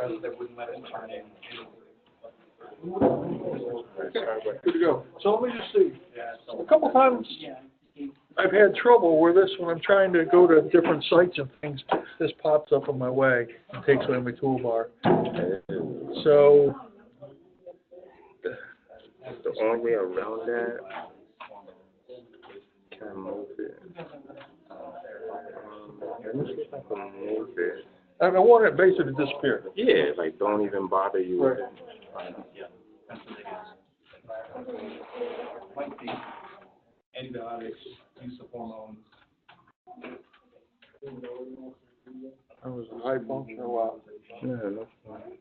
because they wouldn't let it turn in. Good to go. So let me just see. Yeah, so A couple times I've had trouble where this, when I'm trying to go to different sites and things, this pops up on my way and takes away my toolbar. So, The only way around that, can I move it? Let me see if I can move it. I want it basically to disappear. Yeah, like don't even bother you with it. might be antibiotics, use of hormones. I was a high functioner a while. Yeah, that's fine.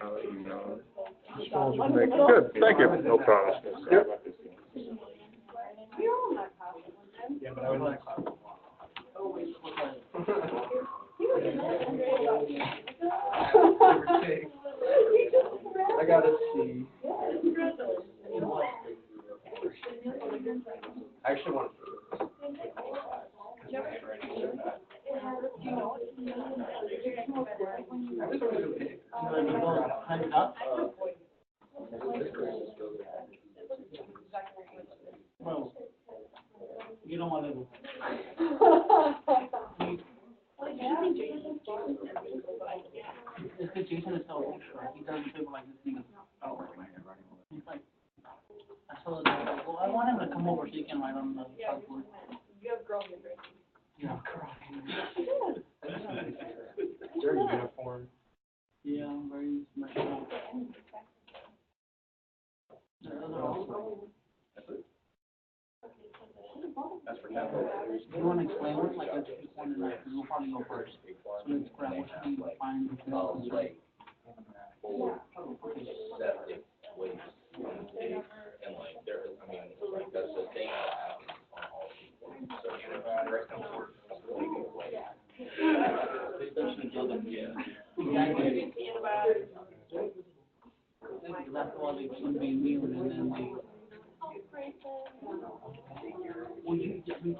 I'll let you know. Smells make good. Thank you. No problem. Yep. Yeah, but I would like cloud. I gotta see. I actually want to. Bro, you don't want to. It's because Jason is so extra. He doesn't feel like this thing is. He's like, I told him, well, I want him to come over so he can write on the chalkboard. You have girl hair. Yeah, Very uniform. yeah, I'm very much. That's for capital. Do you want to explain what, like, let's pick one and we'll probably go first. So let's grab what should we find. That's why they should be immune and then they. Well, you actually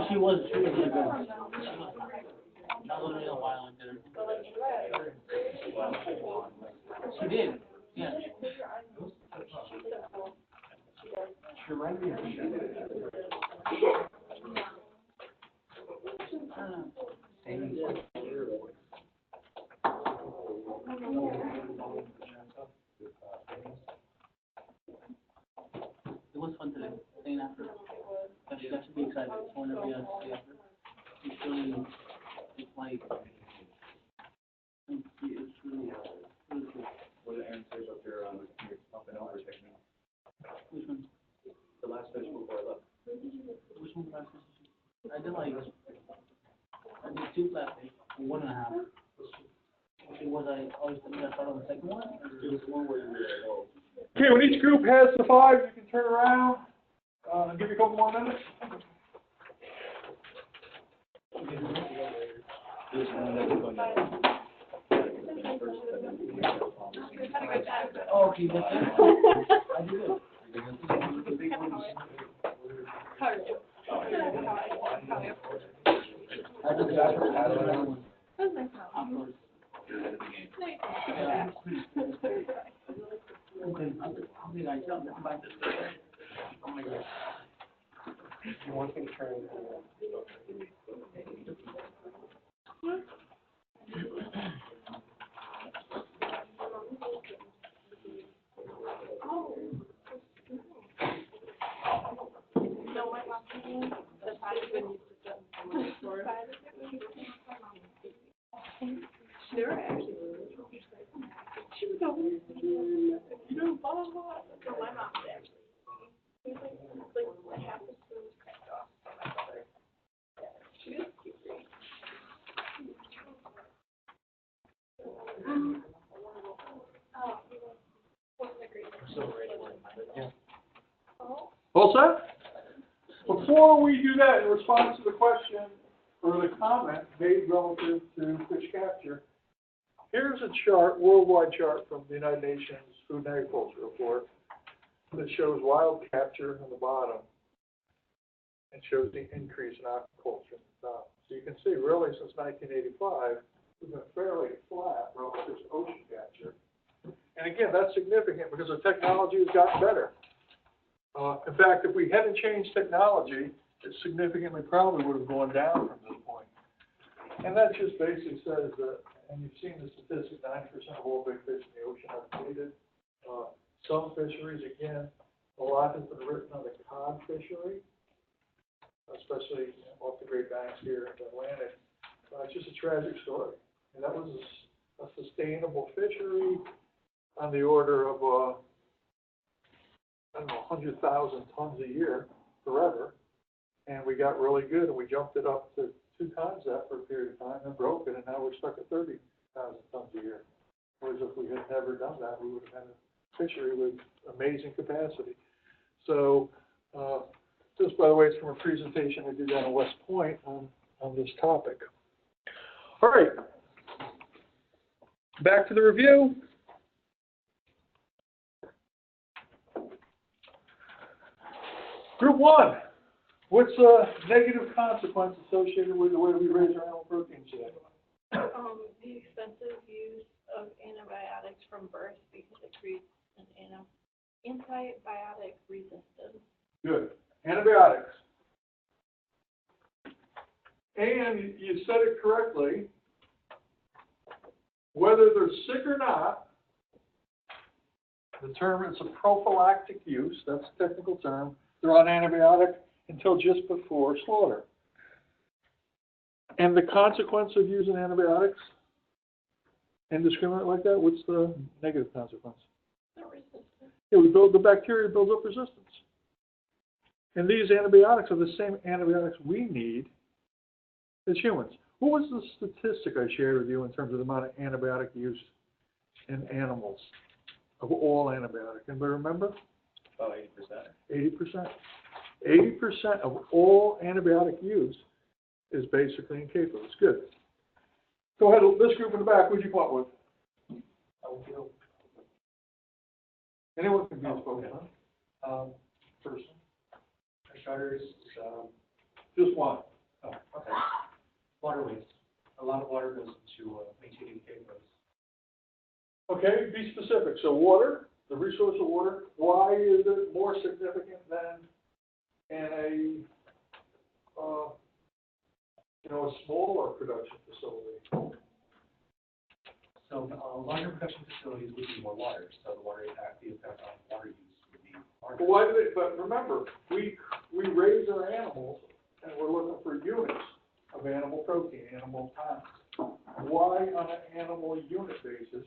she was really good. That was a real while I did it. She did, yeah. She reminded me of It was fun today, staying after. That should be exciting. So whenever you stay after, it's really, it's like, it's really cool. what are the answers of your up and over technique? Which one? The last fish before I left. Which one last message? I did two last days, 1.5. Was I always thinking I start on the second one? It was one where you were Okay, when each group has the 5, you can turn around. Give you a couple more minutes. Oh, okay, that's it. I did it. I did it. Afterwards. Yeah. Okay, I'll be like, no, that's about this. Oh my God. You want me to turn? They're actually, she was always, blah, blah, blah. So my mom actually. Like half the school was cracked off by my brother. She was cute. set? Before we do that, in response to the question or the comment made relative to fish capture, here's a chart, worldwide chart from the United Nations Food and Agriculture Report that shows wild capture on the bottom and shows the increase in aquaculture at the top. So you can see, really, since 1985, we've been fairly flat relative to ocean capture. And again, that's significant because the technology has gotten better. In fact, if we hadn't changed technology, it significantly probably would have gone down from this point. And that just basically says that, and you've seen the statistic, 90% of all big fish in the ocean are depleted. Some fisheries, again, a lot has been written on the cod fishery, especially off the Great Banks here in the Atlantic. It's just a tragic story. And that was a sustainable fishery on the order of, 100,000 tons a year forever. And we got really good, and we jumped it up to 2 times that for a period of time and broke it, and now we're stuck at 30,000 tons a year. Whereas if we had never done that, we would have had a fishery with amazing capacity. So, just by the way, it's from a presentation I did down at West Point on this topic. All right. Back to the review. Group 1. What's a negative consequence associated with the way we raise our animal protein today? The extensive use of antibiotics from birth because it creates an antibiotic resistance. Good. Antibiotics. And you said it correctly. Whether they're sick or not, the term is a prophylactic use. That's a technical term. They're on antibiotic until just before slaughter. And the consequence of using antibiotics indiscriminate like that, what's the negative consequence? The resistance. Yeah, the bacteria builds up resistance. And these antibiotics are the same antibiotics we need as humans. What was the statistic I shared with you in terms of the amount of antibiotic use in animals, of all antibiotics? Anybody remember? About 80%. 80% of all antibiotic use is basically in CAFO. It's good. Go ahead, this group in the back, who'd you come up with? Anyone can be a spokesman. Person. Starters, Just one. oh, okay. Water waste. A lot of water goes into maintaining CAFOs. Okay, be specific. So water, the resource of water, why is it more significant than in a, a smaller production facility? So larger production facilities would be more water, so the effect on water use would be larger. But why do they, but remember, we raise our animals and we're looking for units of animal protein, animal pounds. Why on an animal unit basis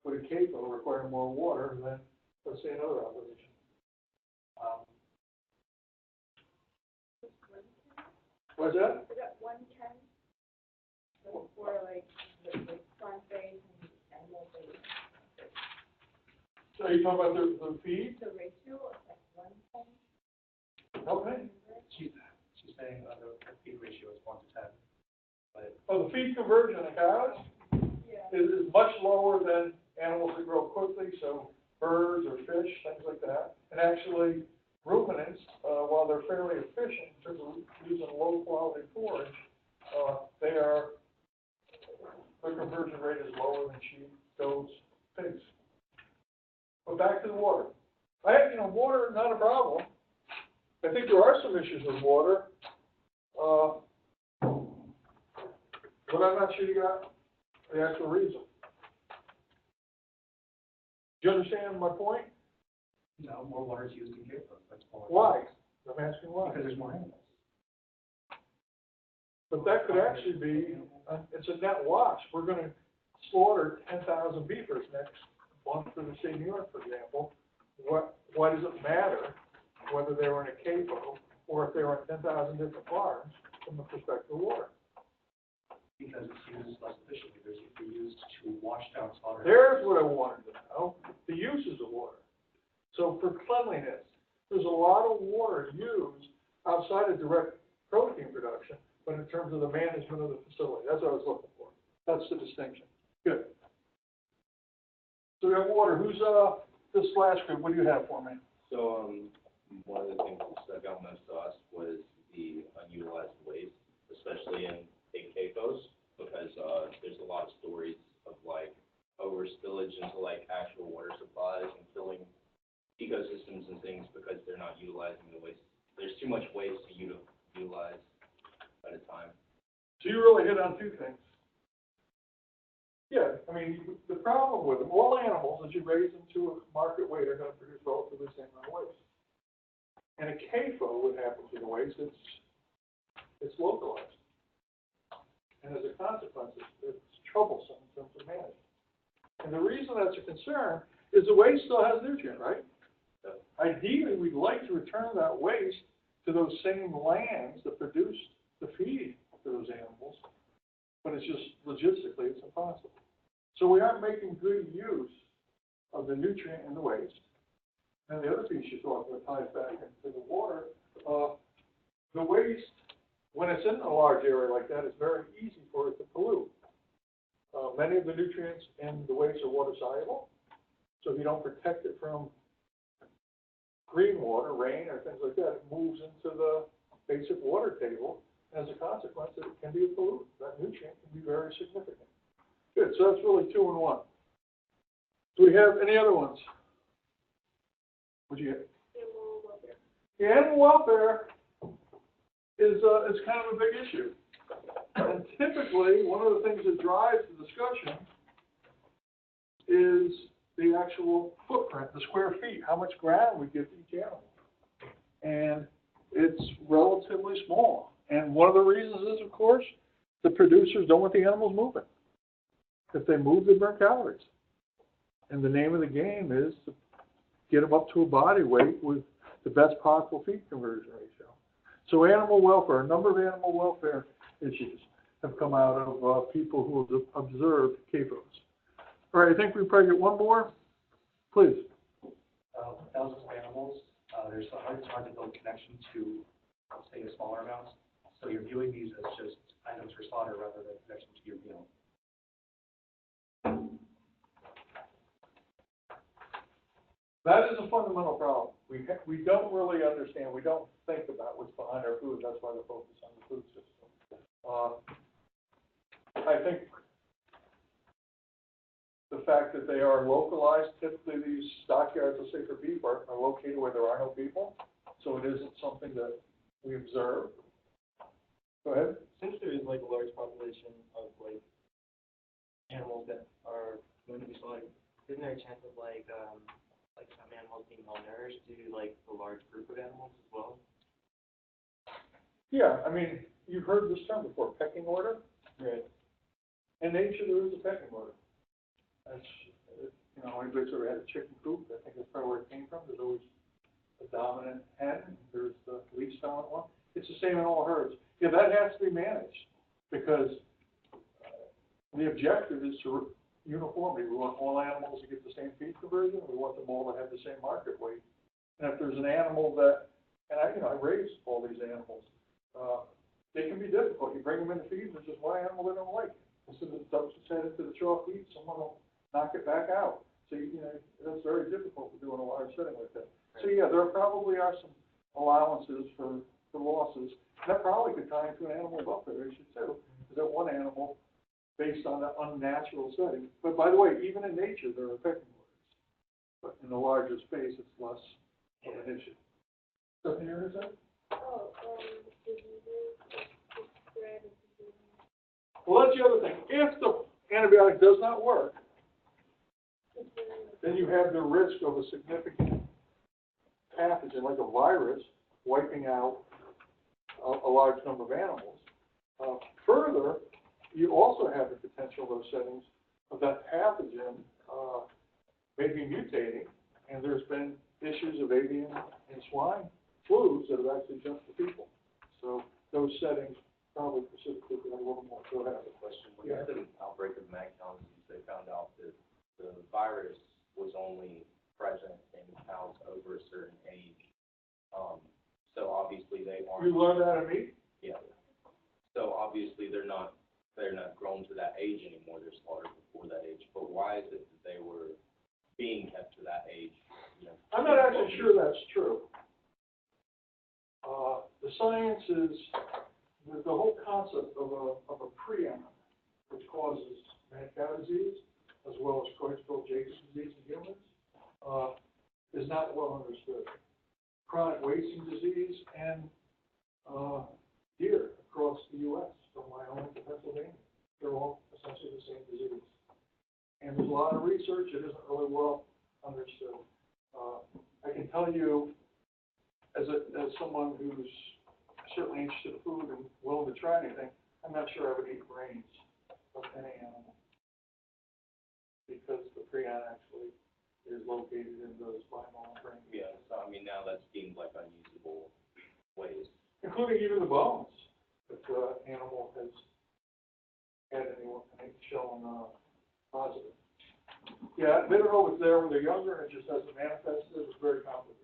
would a CAFO require more water than, let's say, another operation? What's that? Is that 110? For like the plant based and animal based. So are you talking about the feed? The ratio is like 110. Okay. She's saying the feed ratio is 1 to 10, but Oh, the feed conversion in cows Yeah. is much lower than animals that grow quickly, so birds or fish, things like that. And actually, ruminants, while they're fairly efficient in terms of using low-quality forage, their conversion rate is lower than sheep, goats, pigs. But back to the water. Water, not a problem. I think there are some issues with water. But I'm not sure you got the actual reason. Do you understand my point? no, more water is used in CAFOs. That's more. Why? I'm asking why. Because there's more animals. But that could actually be, it's a net wash. We're going to slaughter 10,000 beavers next month in the state of New York, for example. Why does it matter whether they were in a CAFO or if they were on 10,000 different farms from the perspective of water? Because it's used less efficiently. They're used to wash down slaughter. There's what I wanted to know, the uses of water. So for cleanliness, There's a lot of water used outside of direct protein production, but in terms of the management of the facility. That's what I was looking for. That's the distinction. Good. So we have water. Who's, this last group, what do you have for me? So, one of the things that stuck out most to us was the unutilized waste, especially in big CAFOs, because, there's a lot of stories of like over spillage into like actual water supplies and killing ecosystems and things because they're not utilizing the waste. There's too much waste to utilize at a time. So you really hit on two things. Yeah, I mean, the problem with them, all animals, as you raise them to a market weight, are going to produce relatively the same amount of waste. And a CAFO, what happens to the waste, it's localized. And as a consequence, it's troublesome in terms of management. And the reason that's a concern is the waste still has nutrient, right? Ideally, we'd like to return that waste to those same lands that produced the feed for those animals, but it's just logistically, it's impossible. So we aren't making good use of the nutrient in the waste. And the other piece you talked about ties back into the water. The waste, when it's in a large area like that, it's very easy for it to pollute. Many of the nutrients in the waste are water soluble. So if you don't protect it from green water, rain, or things like that, it moves into the basic water table. As a consequence, it can be a pollutant. That nutrient can be very significant. Good, so that's really 2 and 1. Do we have any other ones? What'd you get? Animal welfare. The animal welfare is kind of a big issue. And typically, one of the things that drives the discussion is the actual footprint, the square feet, how much ground we give to each animal. And it's relatively small. And one of the reasons is, of course, the producers don't want the animals moving. If they move, they burn calories. And the name of the game is to get them up to a body weight with the best possible feed conversion ratio. So animal welfare, a number of animal welfare issues have come out of people who have observed CAFOs. All right, I think we probably get one more. Please. Thousands of animals, it's hard to build connection to, say, a smaller amounts. So you're viewing these as just items for slaughter rather than connection to your meal. That is a fundamental problem. We don't really understand, we don't think about what's behind our food. That's why we focus on the food system. I think the fact that they are localized, typically these stockyards, let's say for beef, are located where there are no people. So it isn't something that we observe. Go ahead. Since there is like a large population of like animals that are going to be slaughtered, isn't there a chance of like some animals being malnourished due to like the large group of animals as well? Yeah, I mean, you've heard this term before, pecking order. Right. In nature, there is a pecking order. That's, anybody's ever had a chicken coop, I think that's probably where it came from. There's always a dominant hen, there's the least dominant one. It's the same in all herds. Yeah, that has to be managed because the objective is to uniformity. We want all animals to get the same feed conversion. We want them all to have the same market weight. And if there's an animal that, and I raise all these animals, they can be difficult. You bring them in the feed, there's just one animal they don't like. As soon as it dumps its head into the chalk feed, someone will knock it back out. So, that's very difficult to do in a large setting like that. So, yeah, there probably are some allowances for losses. That probably could tie into an animal welfare issue, too. Is that one animal based on an unnatural setting. But by the way, even in nature, there are pecking orders. But in a larger space, it's less of an issue. Something you heard say? Diseases, spread of diseases. Well, that's the other thing. If the antibiotic does not work, then you have the risk of a significant pathogen, like a virus, wiping out a large number of animals. Further, you also have the potential in those settings of that pathogen maybe mutating, and there's been issues of avian and swine flus that have actually jumped to people. So those settings probably precipitated a little more. Go ahead. Question, when you had an outbreak of mad cow disease, they found out that the virus was only present in cows over a certain age. So obviously they You aren't, learn how to meet? yeah. So obviously they're not grown to that age anymore, they're slaughtered before that age. But why is it that they were being kept to that age? You know? I'm not actually sure that's true. The science is, the whole concept of a prion, which causes mad cow disease, as well as Creutzfeldt-Jakob disease in humans, is not well understood. Chronic wasting disease and deer across the U.S., from Wyoming to Pennsylvania, they're all essentially the same disease. And there's a lot of research, it isn't really well understood. I can tell you, as someone who's certainly interested in food and willing to try anything, I'm not sure I would eat brains of any animal, because the prion actually is located in those spinal brain. Yeah, so I mean, now that's deemed like unusable waste. Including even the bones that the animal has had anyone shown positive. Yeah, they don't know what's there when they're younger, and it just hasn't manifested. It's very complicated.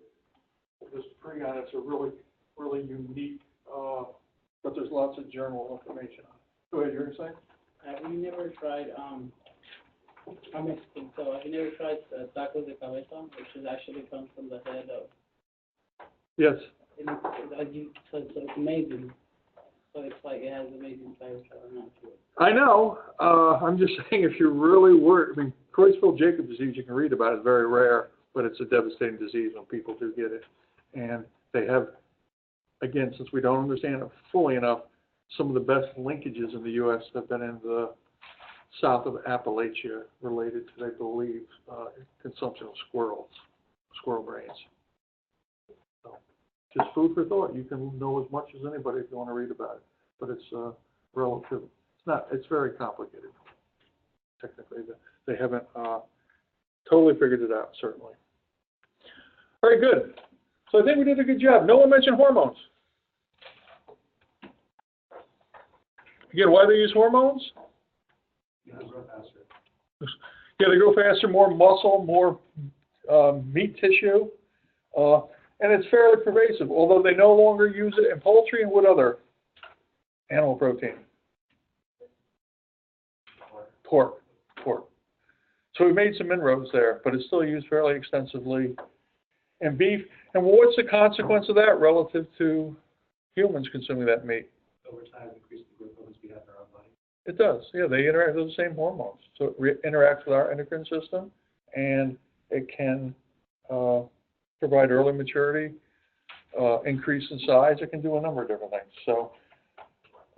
This prion, it's a really, really unique, but there's lots of journal information on it. Go ahead, you're saying? Have you never tried, I'm Mexican, so have you never tried tacos de cabeza, which is actually comes from the head of, Yes. and so it's amazing. So it's like, it has amazing flavor, so I'm not sure. I know. I'm just saying, if you're really worried, I mean, Creutzfeldt-Jakob disease, you can read about it, is very rare, but it's a devastating disease when people do get it. And they have, again, since we don't understand it fully enough, some of the best linkages in the U.S. have been in the south of Appalachia related to, they believe, consumption of squirrel brains. So, just food for thought. You can know as much as anybody if you want to read about it, but it's relative. It's very complicated. Technically, they haven't totally figured it out, certainly. Very good. So I think we did a good job. No one mentioned hormones. Again, why do they use hormones? Yeah, they grow faster. Yeah, they grow faster, more muscle, more meat tissue, and it's fairly pervasive, although they no longer use it in poultry and what other animal protein? Pork. So we made some inroads there, but it's still used fairly extensively in beef. And what's the consequence of that relative to humans consuming that meat? Over time, increase the growth hormones we have in our own body. It does, yeah, they interact with the same hormones. So it interacts with our endocrine system, and it can provide early maturity, increase in size. It can do a number of different things. So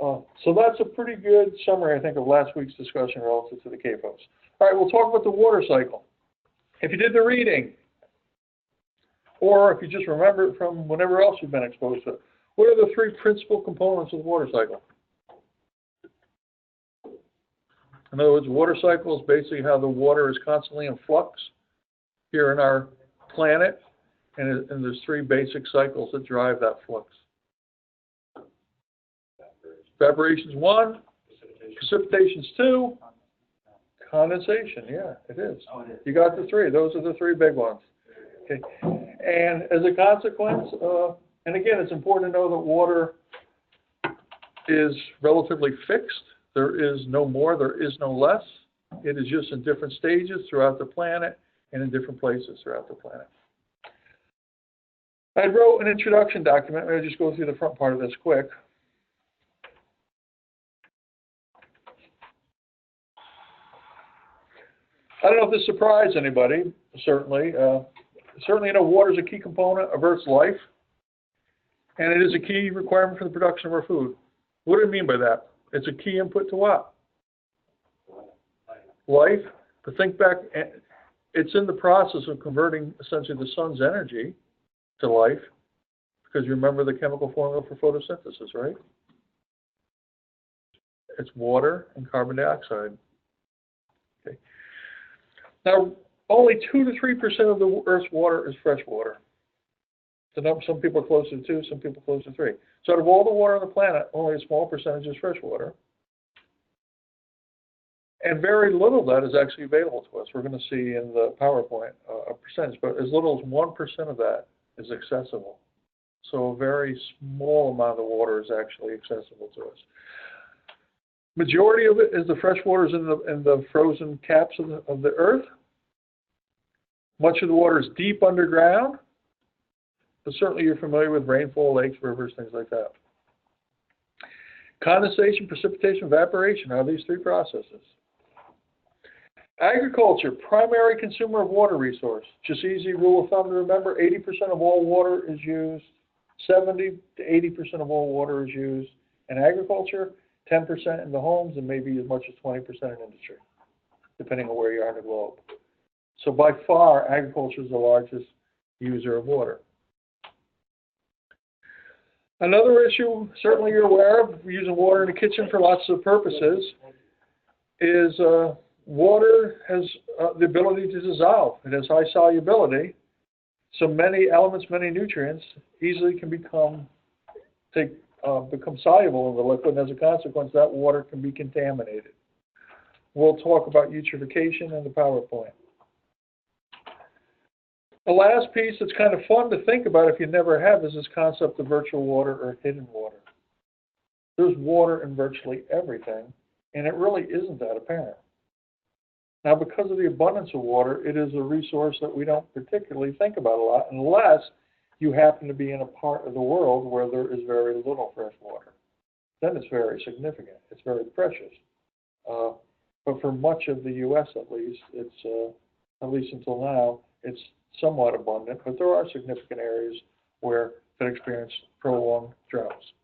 that's a pretty good summary, I think, of last week's discussion relative to the CAFOs. All right, we'll talk about the water cycle. If you did the reading, or if you just remember it from whenever else you've been exposed to it, what are the three principal components of the water cycle? In other words, water cycle is basically how the water is constantly in flux here in our planet, and there's three basic cycles that drive that flux. Evaporation's one, precipitation's two, condensation, yeah, it is. Oh, it is. You got the three. Those are the three big ones. Okay. And as a consequence, and again, it's important to know that water is relatively fixed. There is no more, there is no less. It is just in different stages throughout the planet and in different places throughout the planet. I wrote an introduction document. I'll just go through the front part of this quick. I don't know if this surprised anybody, certainly. Certainly, you know, water is a key component of Earth's life, and it is a key requirement for the production of our food. What do I mean by that? It's a key input to what? Life. But think back, it's in the process of converting essentially the sun's energy to life, because you remember the chemical formula for photosynthesis, right? It's water and carbon dioxide. Okay. Now, only 2 to 3% of the Earth's water is fresh water. Some people are closer to 2, some people are closer to 3. So out of all the water on the planet, only a small percentage is fresh water. And very little of that is actually available to us. We're going to see in the PowerPoint a percentage, but as little as 1% of that is accessible So a very small amount of water is actually accessible to us. Majority of it is the fresh waters in the frozen caps of the earth. Much of the water is deep underground, but certainly you're familiar with rainfall, lakes, rivers, things like that. Condensation, precipitation, evaporation are these three processes. Agriculture, primary consumer of water resource. Just easy rule of thumb to remember, 80% of all water is used, 70 to 80% of all water is used in agriculture, 10% in the homes, and maybe as much as 20% in industry, depending on where you are in the globe. So by far, agriculture is the largest user of water. Another issue, certainly you're aware of, using water in the kitchen for lots of purposes, is water has the ability to dissolve. It has high solubility, so many elements, many nutrients easily can become soluble in the liquid, and as a consequence, that water can be contaminated. We'll talk about eutrophication in the PowerPoint. The last piece that's kind of fun to think about if you never have is this concept of virtual water or hidden water. There's water in virtually everything, and it really isn't that apparent. Now, because of the abundance of water, it is a resource that we don't particularly think about a lot unless you happen to be in a part of the world where there is very little fresh water. Then it's very significant. It's very precious. But for much of the U.S. at least, it's at least until now, it's somewhat abundant, but there are significant areas where that experience prolonged droughts.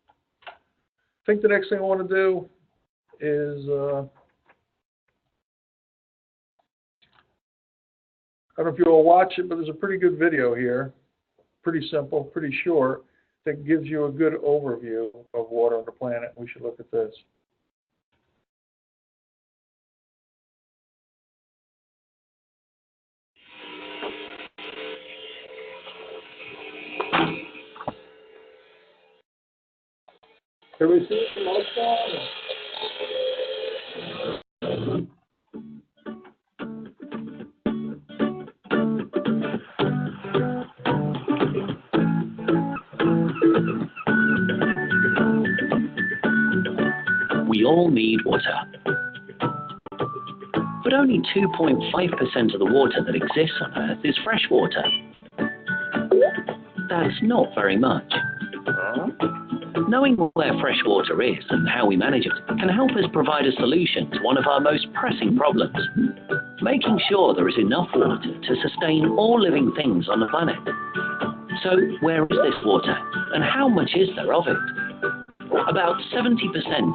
I think the next thing I want to do is, I don't know if you all watch it, but there's a pretty good video here, pretty simple, pretty short, that gives you a good overview of water on the planet. We should look at this. Can we see it from outside? We all need water. But only 2.5% of the water that exists on Earth is fresh water. That's not very much. Knowing where fresh water is and how we manage it can help us provide a solution to one of our most pressing problems, making sure there is enough water to sustain all living things on the planet. So, where is this water, and how much is there of it? About 70%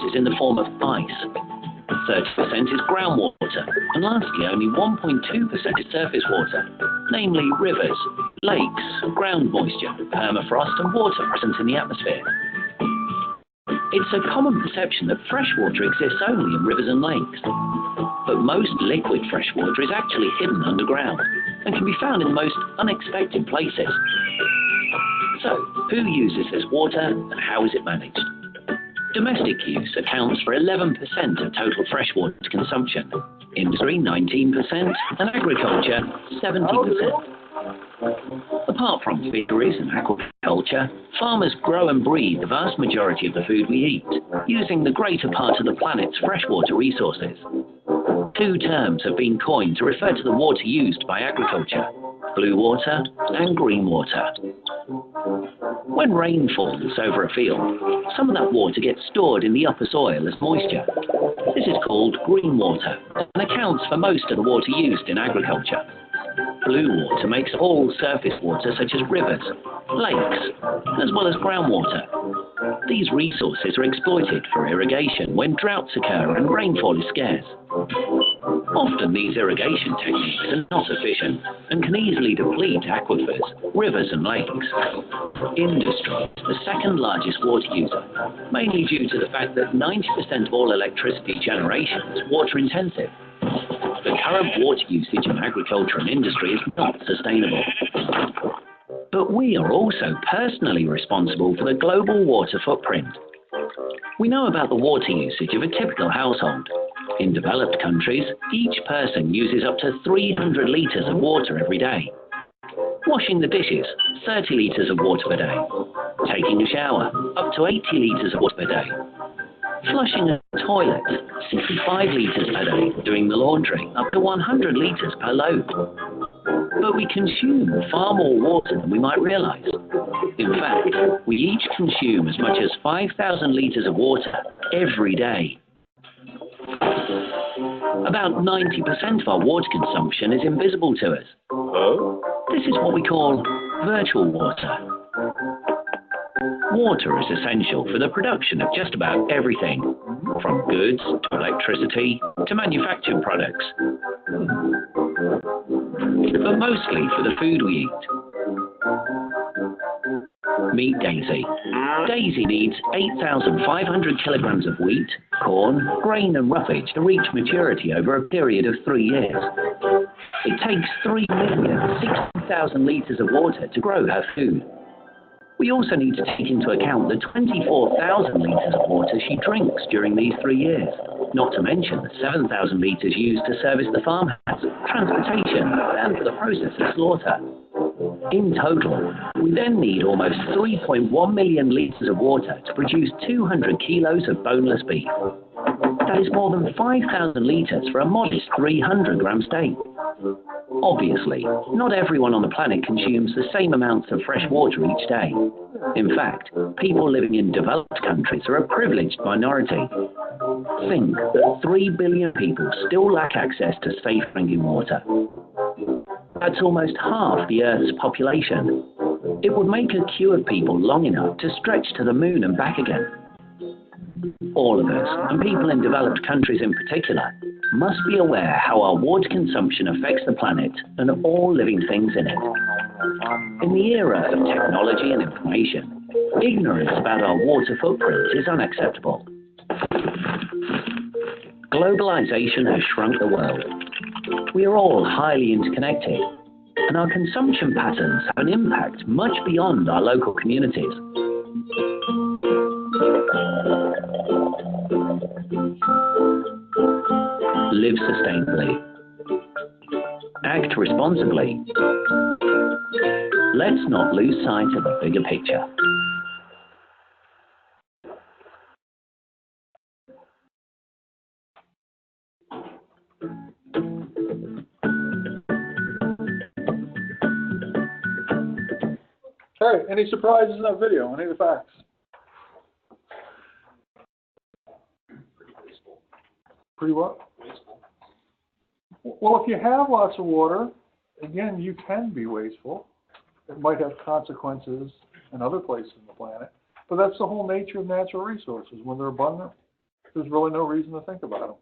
is in the form of ice, 30% is groundwater, and lastly only 1.2% is surface water, namely rivers, lakes, ground moisture, permafrost and water present in the atmosphere. It's a common perception that fresh water exists only in rivers and lakes, but most liquid fresh water is actually hidden underground and can be found in the most unexpected places. So, who uses this water and how is it managed? Domestic use accounts for 11% of total freshwater consumption, industry 19%, and agriculture 70%. Apart from fisheries and aquaculture, farmers grow and breed the vast majority of the food we eat, using the greater part of the planet's freshwater resources. Two terms have been coined to refer to the water used by agriculture: blue water and green water. When rain falls over a field, some of that water gets stored in the upper soil as moisture. This is called green water and accounts for most of the water used in agriculture. Blue water makes all surface water such as rivers, lakes, as well as groundwater. These resources are exploited for irrigation when droughts occur and rainfall is scarce. Often these irrigation techniques are not efficient and can easily deplete aquifers, rivers and lakes. Industry is the second largest water user, mainly due to the fact that 90% of all electricity generation is water intensive. The current water usage in agriculture and industry is not sustainable. But we are also personally responsible for the global water footprint. We know about the water usage of a typical household. In developed countries, each person uses up to 300 litres of water every day. Washing the dishes, 30 litres of water per day. Taking a shower, up to 80 litres of water per day. Flushing a toilet, 65 litres per day. Doing the laundry, up to 100 litres per load. But we consume far more water than we might realise. In fact, we each consume as much as 5,000 litres of water every day. About 90% of our water consumption is invisible to us. Oh? This is what we call virtual water. Water is essential for the production of just about everything, from goods to electricity to manufactured products. But mostly for the food we eat. Meet Daisy. Daisy needs 8,500 kilograms of wheat, corn, grain and roughage to reach maturity over a period of 3 years. It takes 3,060,000 litres of water to grow her food. We also need to take into account the 24,000 litres of water she drinks during these 3 years, not to mention the 7,000 litres used to service the farmhouse, transportation, and for the process of slaughter. In total, we then need almost 3.1 million litres of water to produce 200 kilos of boneless beef. That is more than 5,000 litres for a modest 300-gram steak. Obviously, not everyone on the planet consumes the same amounts of fresh water each day. In fact, people living in developed countries are a privileged minority. Think that 3 billion people still lack access to safe drinking water. That's almost half the Earth's population. It would make a queue of people long enough to stretch to the moon and back again. All of us, and people in developed countries in particular, must be aware how our water consumption affects the planet and all living things in it. In the era of technology and information, ignorance about our water footprint is unacceptable. Globalization has shrunk the world. We are all highly interconnected, and our consumption patterns have an impact much beyond our local communities. Live sustainably. Act responsibly. Let's not lose sight of the bigger picture. All right, any surprises in that video? Any of the facts? Pretty what? Well, if you have lots of water, again, you can be wasteful. It might have consequences in other places on the planet, but that's the whole nature of natural resources. When they're abundant, there's really no reason to think about them.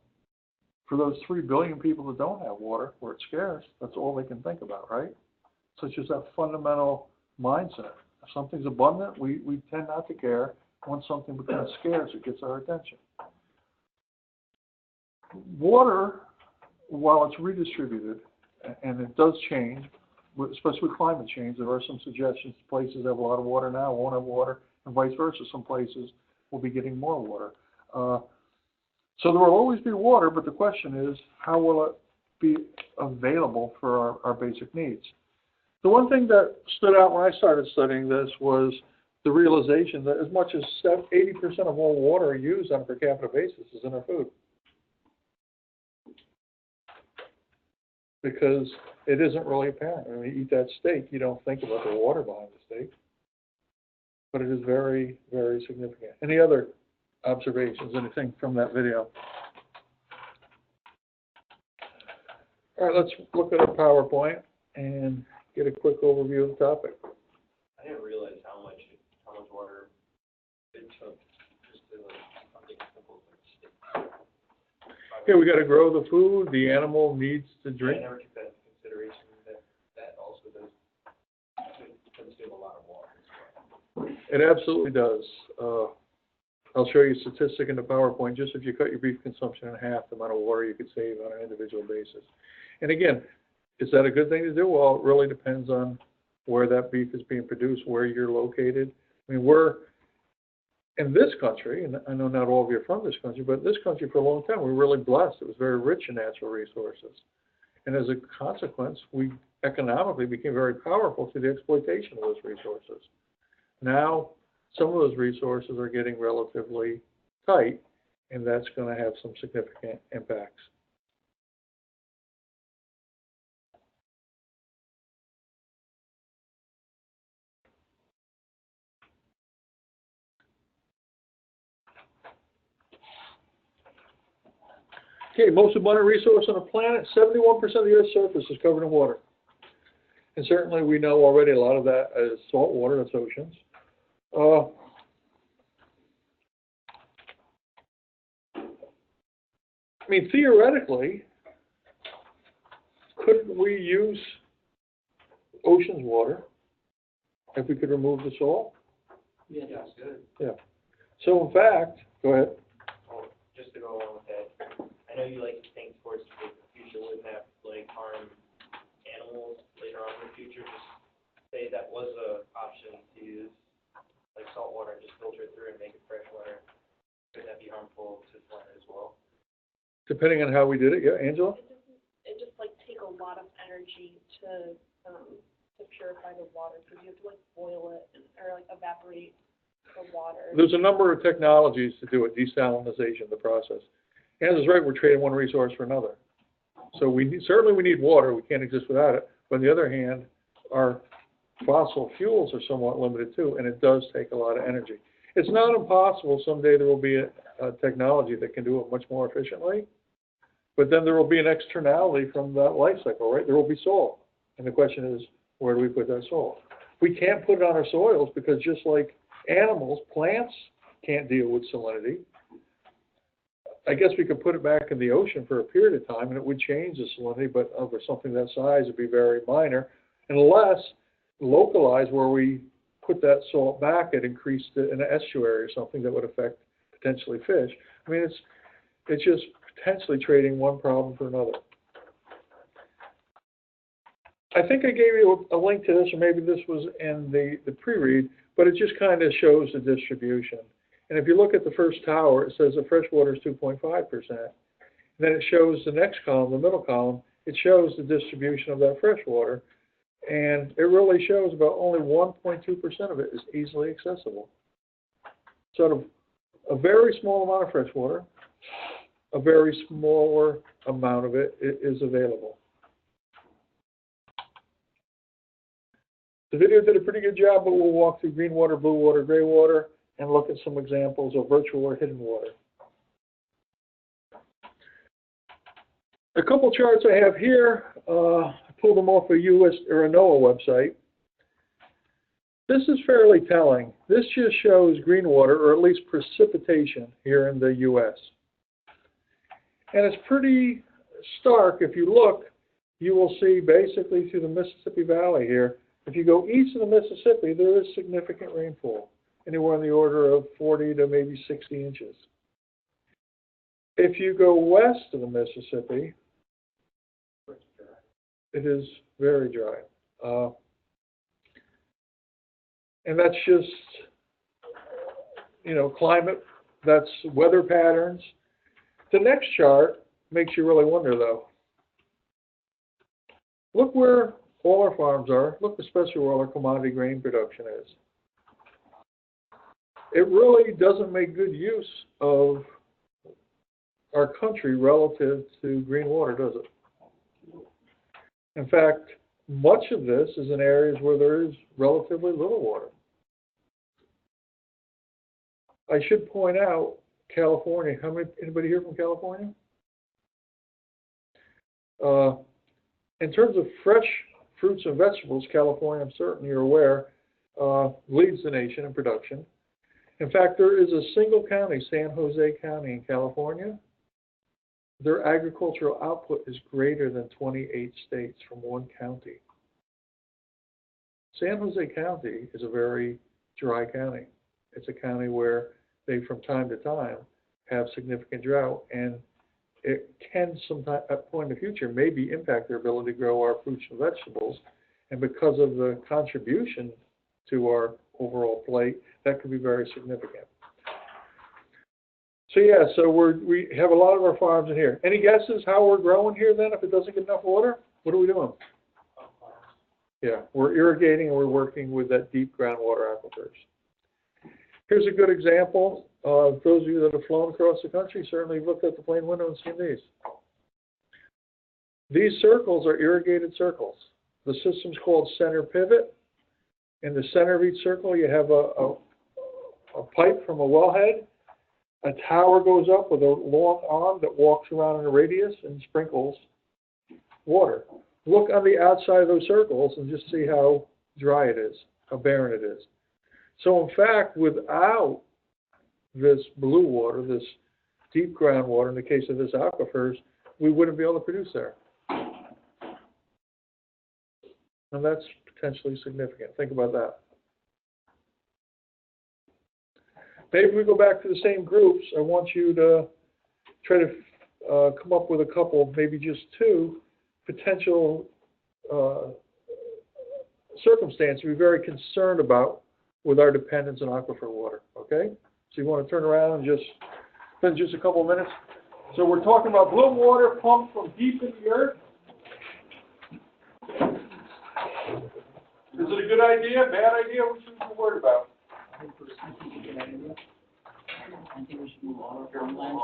For those 3 billion people that don't have water, where it's scarce, that's all they can think about, right? So it's just that fundamental mindset. If something's abundant, we tend not to care. Once something becomes scarce, it gets our attention. Water, while it's redistributed, and it does change, especially with climate change, there are some suggestions places have a lot of water now, won't have water, and vice versa. Some places will be getting more water. So there will always be water, but the question is, how will it be available for our basic needs? The one thing that stood out when I started studying this was the realization that as much as 80% of all water used on a per capita basis is in our food. Because it isn't really apparent. When you eat that steak, you don't think about the water behind the steak. But it is very, very significant. Any other observations, anything from that video? All right, let's look at a PowerPoint and get a quick overview of the topic. I didn't realize how much water it took just to something simple like steak. Yeah, we got to grow the food. The animal needs to drink. I never took that into consideration that also does consume a lot of water. It absolutely does. I'll show you a statistic in the PowerPoint. Just if you cut your beef consumption in half, the amount of water you could save on an individual basis. And again, is that a good thing to do? Well, it really depends on where that beef is being produced, where you're located. I mean, we're in this country, and I know not all of you are from this country, but this country for a long time, we're really blessed. It was very rich in natural resources. And as a consequence, we economically became very powerful through the exploitation of those resources. Now, some of those resources are getting relatively tight, and that's going to have some significant impacts. Okay, most abundant resource on the planet, 71% of the Earth's surface is covered in water. And certainly we know already a lot of that is salt water, that's oceans. I mean, theoretically, couldn't we use ocean's water if we could remove the salt? Yeah. Yeah, good. Yeah. So in fact, go ahead. Well, just to go along with that, I know you like to think towards the future, wouldn't that like harm animals later on in the future? Just say that was a option to use like salt water and just filter it through and make it fresh water. Could that be harmful to the planet as well? Depending on how we did it, yeah, Angela? It just like take a lot of energy to purify the water, because you have to like boil it or like evaporate the water. There's a number of technologies to do it, desalinization, the process. Angela's right, we're trading one resource for another. So certainly we need water, we can't exist without it. But on the other hand, our fossil fuels are somewhat limited too, and it does take a lot of energy. It's not impossible someday there will be a technology that can do it much more efficiently, but then there will be an externality from that life cycle, right? There will be salt. And the question is, where do we put that salt? We can't put it on our soils because just like animals, plants can't deal with salinity. I guess we could put it back in the ocean for a period of time and it would change the salinity, but over something that size it would be very minor, unless localized where we put that salt back, it increased it in an estuary or something that would affect potentially fish. I mean, it's just potentially trading one problem for another. I think I gave you a link to this, or maybe this was in the pre-read, but it just kind of shows the distribution. And if you look at the first tower, it says the fresh water is 2.5%. Then it shows the next column, the middle column, it shows the distribution of that fresh water. And it really shows about only 1.2% of it is easily accessible. So a very small amount of fresh water, a very smaller amount of it is available. The video did a pretty good job, but we'll walk through green water, blue water, gray water, and look at some examples of virtual or hidden water. A couple charts I have here, I pulled them off a US or a NOAA website. This is fairly telling. This just shows green water, or at least precipitation, here in the US. And it's pretty stark. If you look, you will see basically through the Mississippi Valley here, if you go east of the Mississippi, there is significant rainfall, anywhere in the order of 40 to maybe 60 inches. If you go west of the Mississippi, it is very dry. And that's just, climate, that's weather patterns. The next chart makes you really wonder, though. Look where all our farms are. Look especially where all our commodity grain production is. It really doesn't make good use of our country relative to green water, does it? In fact, much of this is in areas where there is relatively little water. I should point out California. Anybody here from California? In terms of fresh fruits and vegetables, California, I'm certain you're aware, leads the nation in production. In fact, there is a single county, San Jose County in California. Their agricultural output is greater than 28 states from one county. San Jose County is a very dry county. It's a county where they, from time to time, have significant drought, and it can sometime at a point in the future maybe impact their ability to grow our fruits and vegetables. And because of the contribution to our overall plate, that could be very significant. So yeah, so we have a lot of our farms in here. Any guesses how we're growing here then if it doesn't get enough water? What are we doing? Yeah, we're irrigating and we're working with that deep groundwater aquifers. Here's a good example. Those of you that have flown across the country certainly have looked at the plane window and seen these. These circles are irrigated circles. The system's called center pivot. In the center of each circle, you have a pipe from a wellhead. A tower goes up with a long arm that walks around in a radius and sprinkles water. Look on the outside of those circles and just see how dry it is, how barren it is. So in fact, without this blue water, this deep groundwater, in the case of this aquifers, we wouldn't be able to produce there. And that's potentially significant. Think about that. Maybe if we go back to the same groups, I want you to try to come up with a couple, maybe just two, potential circumstances we're very concerned about with our dependence on aquifer water, okay? So you want to turn around and just spend just a couple of minutes. So we're talking about blue water pumped from deep in the earth. Is it a good idea, bad idea? What should we be worried about? I think we should move all our farmland.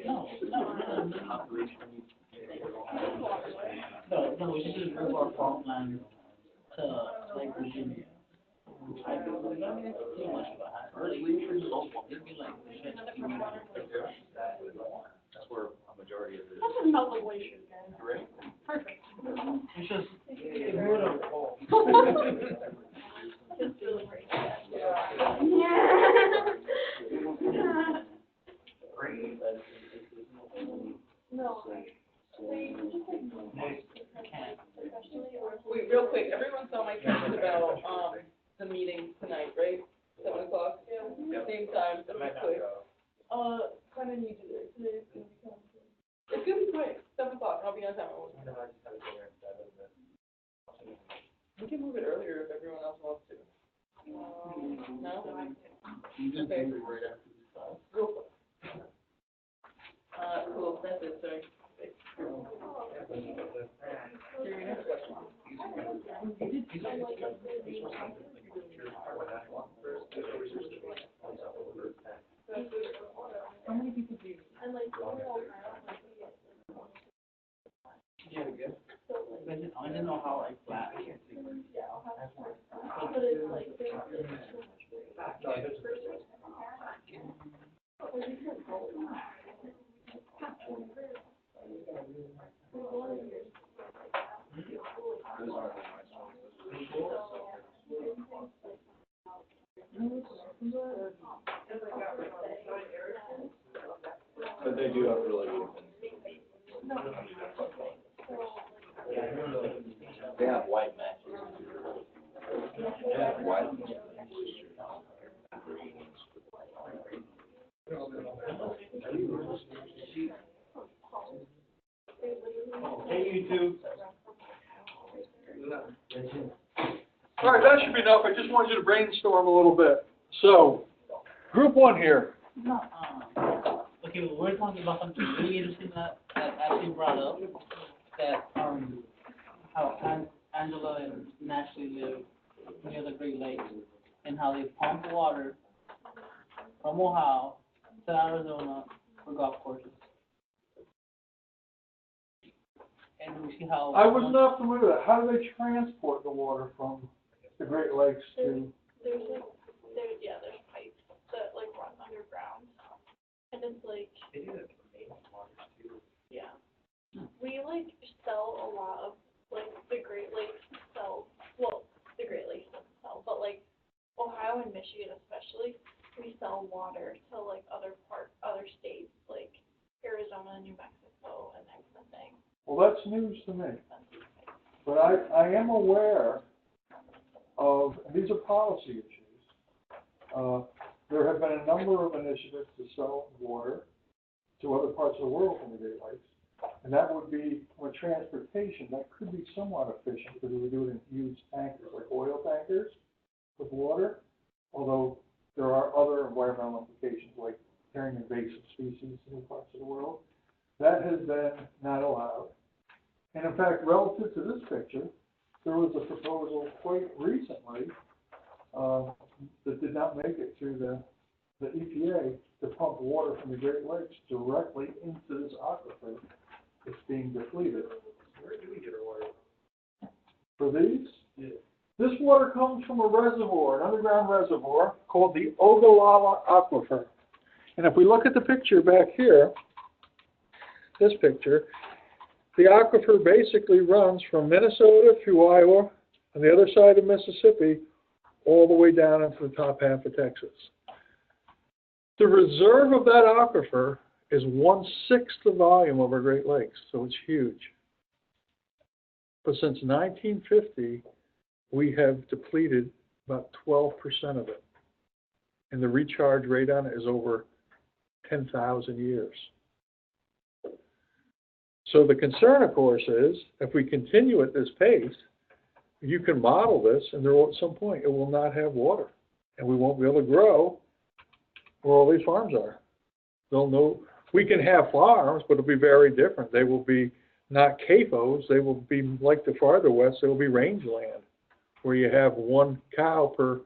No, we should just move our farmland to Lake Virginia. I don't know too much about it. It'd be like the shit. That's where a majority of it is. That's a melt the glacier again. Correct. Perfect. It's just, it's beautiful. It's really great. No. Wait, real quick, everyone saw my text about, the meeting tonight, right? 7 o'clock? Yeah. Same time, so it's quick. Kind of need to do it today. It's gonna be quick, 7 o'clock, I'll be on time. We can move it earlier if everyone else wants to. No? Okay. Real quick. Cool, that's it, sorry. Your next question. How many people do you need? I didn't know how like flat. But they do have really good. They have white matches. They have white. Hey, you two. All right, that should be enough. I just wanted you to brainstorm a little bit. So, group one here. No, okay, we're talking about something really interesting that Ashley brought up, that, how Angela and Ashley live near the Great Lakes, and how they pump water from Ohio to Arizona for golf courses. And we see how. I was not familiar with that. How do they transport the water from the Great Lakes to? There's pipes that like run underground, and it's like. They do that for main waters too. Yeah. We like sell a lot of like the Great Lakes sell, well, the Great Lakes doesn't sell, but like Ohio and Michigan especially, we sell water to like other states like Arizona, New Mexico, and that kind of thing. Well, that's news to me. But I am aware of, and these are policy issues. There have been a number of initiatives to sell water to other parts of the world from the Great Lakes. And that would be, from a transportation, that could be somewhat efficient because we would do it in huge tankers, like oil tankers with water. Although there are other environmental implications, like carrying invasive species in parts of the world. That has been not allowed. And in fact, relative to this picture, there was a proposal quite recently that did not make it through the EPA to pump water from the Great Lakes directly into this aquifer. It's being depleted. Where do we get our water? For these, Yeah. this water comes from a reservoir, an underground reservoir called the Ogallala Aquifer. And if we look at the picture back here, this picture, the aquifer basically runs from Minnesota through Iowa, on the other side of Mississippi, all the way down into the top half of Texas. The reserve of that aquifer is 1/6 the volume of our Great Lakes, so it's huge. But since 1950, we have depleted about 12% of it. And the recharge rate on it is over 10,000 years. So the concern, of course, is if we continue at this pace, you can model this, and there will, at some point, it will not have water. And we won't be able to grow where all these farms are. They'll know, we can have farms, but it'll be very different. They will be not CAFOs, they will be like the farther west, they will be rangeland, where you have one cow per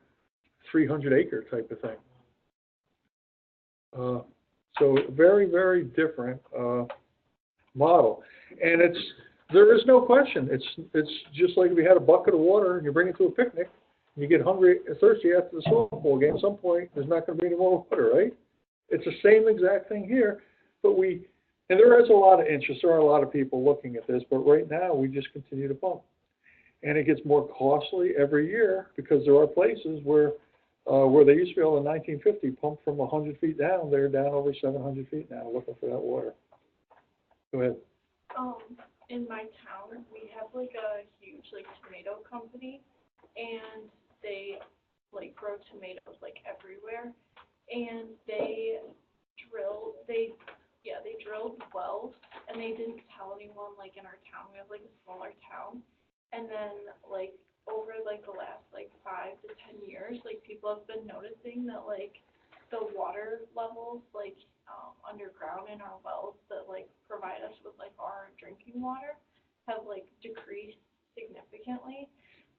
300 acre type of thing. So very, very different model. And there is no question. It's just like if you had a bucket of water and you bring it to a picnic and you get hungry and thirsty after the softball game, at some point there's not going to be any more water, right? It's the same exact thing here, but and there is a lot of interest. There are a lot of people looking at this, but right now we just continue to pump. And it gets more costly every year because there are places where they used to be able in 1950 pump from 100 feet down, they're down over 700 feet now looking for that water. Go ahead. In my town, we have like a huge like tomato company, and they like grow tomatoes like everywhere, and they drilled wells, and they didn't tell anyone like in our town. We have like a smaller town, and then like over like the last like 5 to 10 years, like people have been noticing that like the water levels like underground in our wells that like provide us with like our drinking water have like decreased significantly.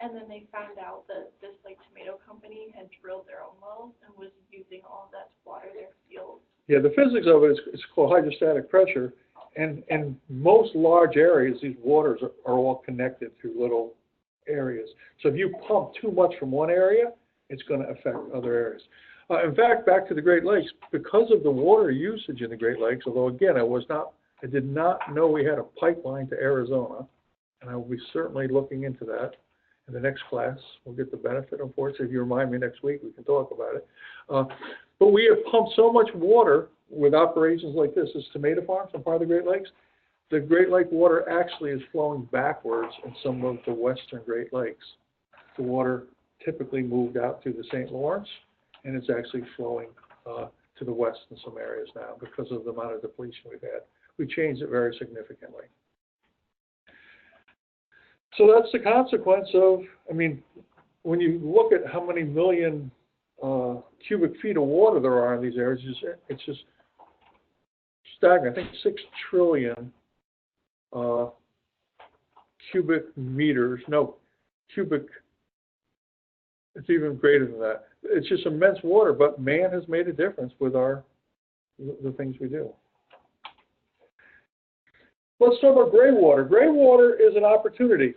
And then they found out that this like tomato company had drilled their own wells and was using all of that to water their fields. Yeah, the physics of it is called hydrostatic pressure, and in most large areas, these waters are all connected through little areas. So if you pump too much from one area, it's going to affect other areas. In fact, back to the Great Lakes, because of the water usage in the Great Lakes, although again, I did not know we had a pipeline to Arizona, and I will be certainly looking into that in the next class. We'll get the benefit, unfortunately. If you remind me next week, we can talk about it. But we have pumped so much water with operations like this tomato farms on part of the Great Lakes. The Great Lake water actually is flowing backwards in some of the western Great Lakes. The water typically moved out through the St. Lawrence, and it's actually flowing to the west in some areas now because of the amount of depletion we've had. We changed it very significantly. So that's the consequence of, when you look at how many million cubic feet of water there are in these areas, it's just staggering. I think 6 trillion it's even greater than that. It's just immense water, but man has made a difference with the things we do. Let's talk about gray water. Gray water is an opportunity.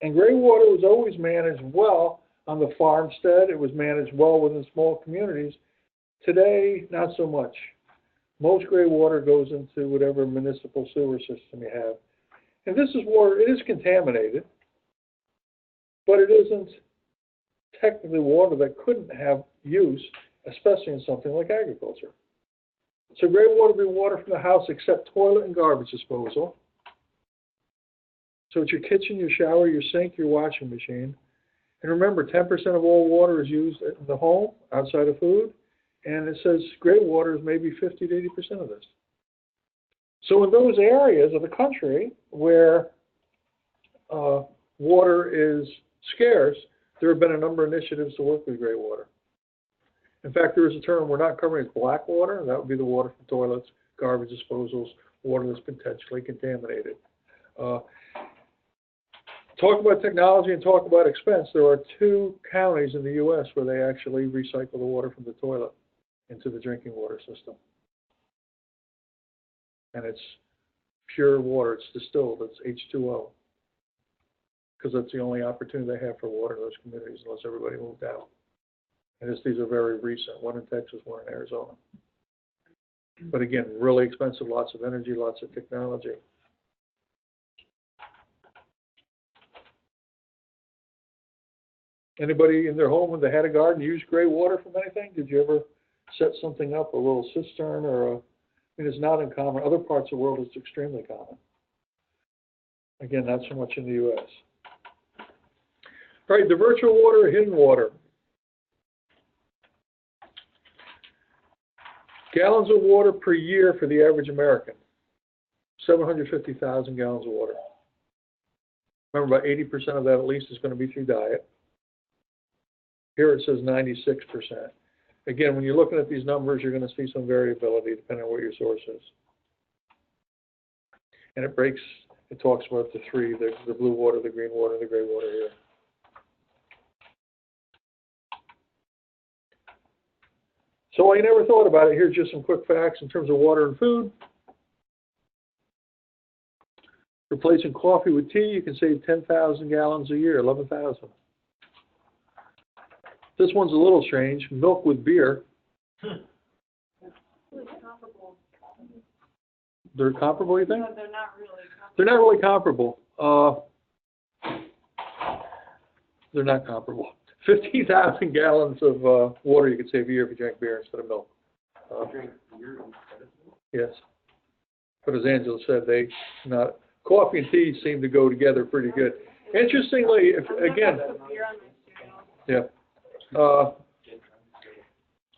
And gray water was always managed well on the farmstead. It was managed well within small communities. Today, not so much. Most gray water goes into whatever municipal sewer system you have. And this is water, it is contaminated, but it isn't technically water that couldn't have use, especially in something like agriculture. So gray water would be water from the house except toilet and garbage disposal. So it's your kitchen, your shower, your sink, your washing machine. And remember, 10% of all water is used in the home, outside of food. And it says gray water is maybe 50 to 80% of this. So in those areas of the country where water is scarce, there have been a number of initiatives to work with gray water. In fact, there is a term we're not covering as black water. That would be the water from toilets, garbage disposals, water that's potentially contaminated. Talk about technology and talk about expense. There are 2 counties in the U.S. where they actually recycle the water from the toilet into the drinking water system. And it's pure water. It's distilled. It's H2O. Because that's the only opportunity they have for water in those communities unless everybody moved out. And these are very recent, one in Texas, one in Arizona. But again, really expensive, lots of energy, lots of technology. Anybody in their home when they had a garden use gray water from anything? Did you ever set something up, a little cistern or I mean, it's not uncommon. Other parts of the world, it's extremely common. Again, not so much in the U.S. All right, the virtual water, hidden water. Gallons of water per year for the average American. 750,000 gallons of water. Remember, about 80% of that at least is going to be through diet. Here it says 96%. Again, when you're looking at these numbers, you're going to see some variability depending on what your source is. And it talks about the 3, the blue water, the green water, and the gray water here. So I never thought about it. Here's just some quick facts in terms of water and food. Replacing coffee with tea, you can save 10,000 gallons a year, 11,000. This one's a little strange. Milk with beer. They're comparable, you think? No, they're not really. They're not really comparable. They're not comparable. 15,000 gallons of water you could save a year if you drank beer instead of milk. Yes. But as Angela said, coffee and tea seem to go together pretty good. Interestingly,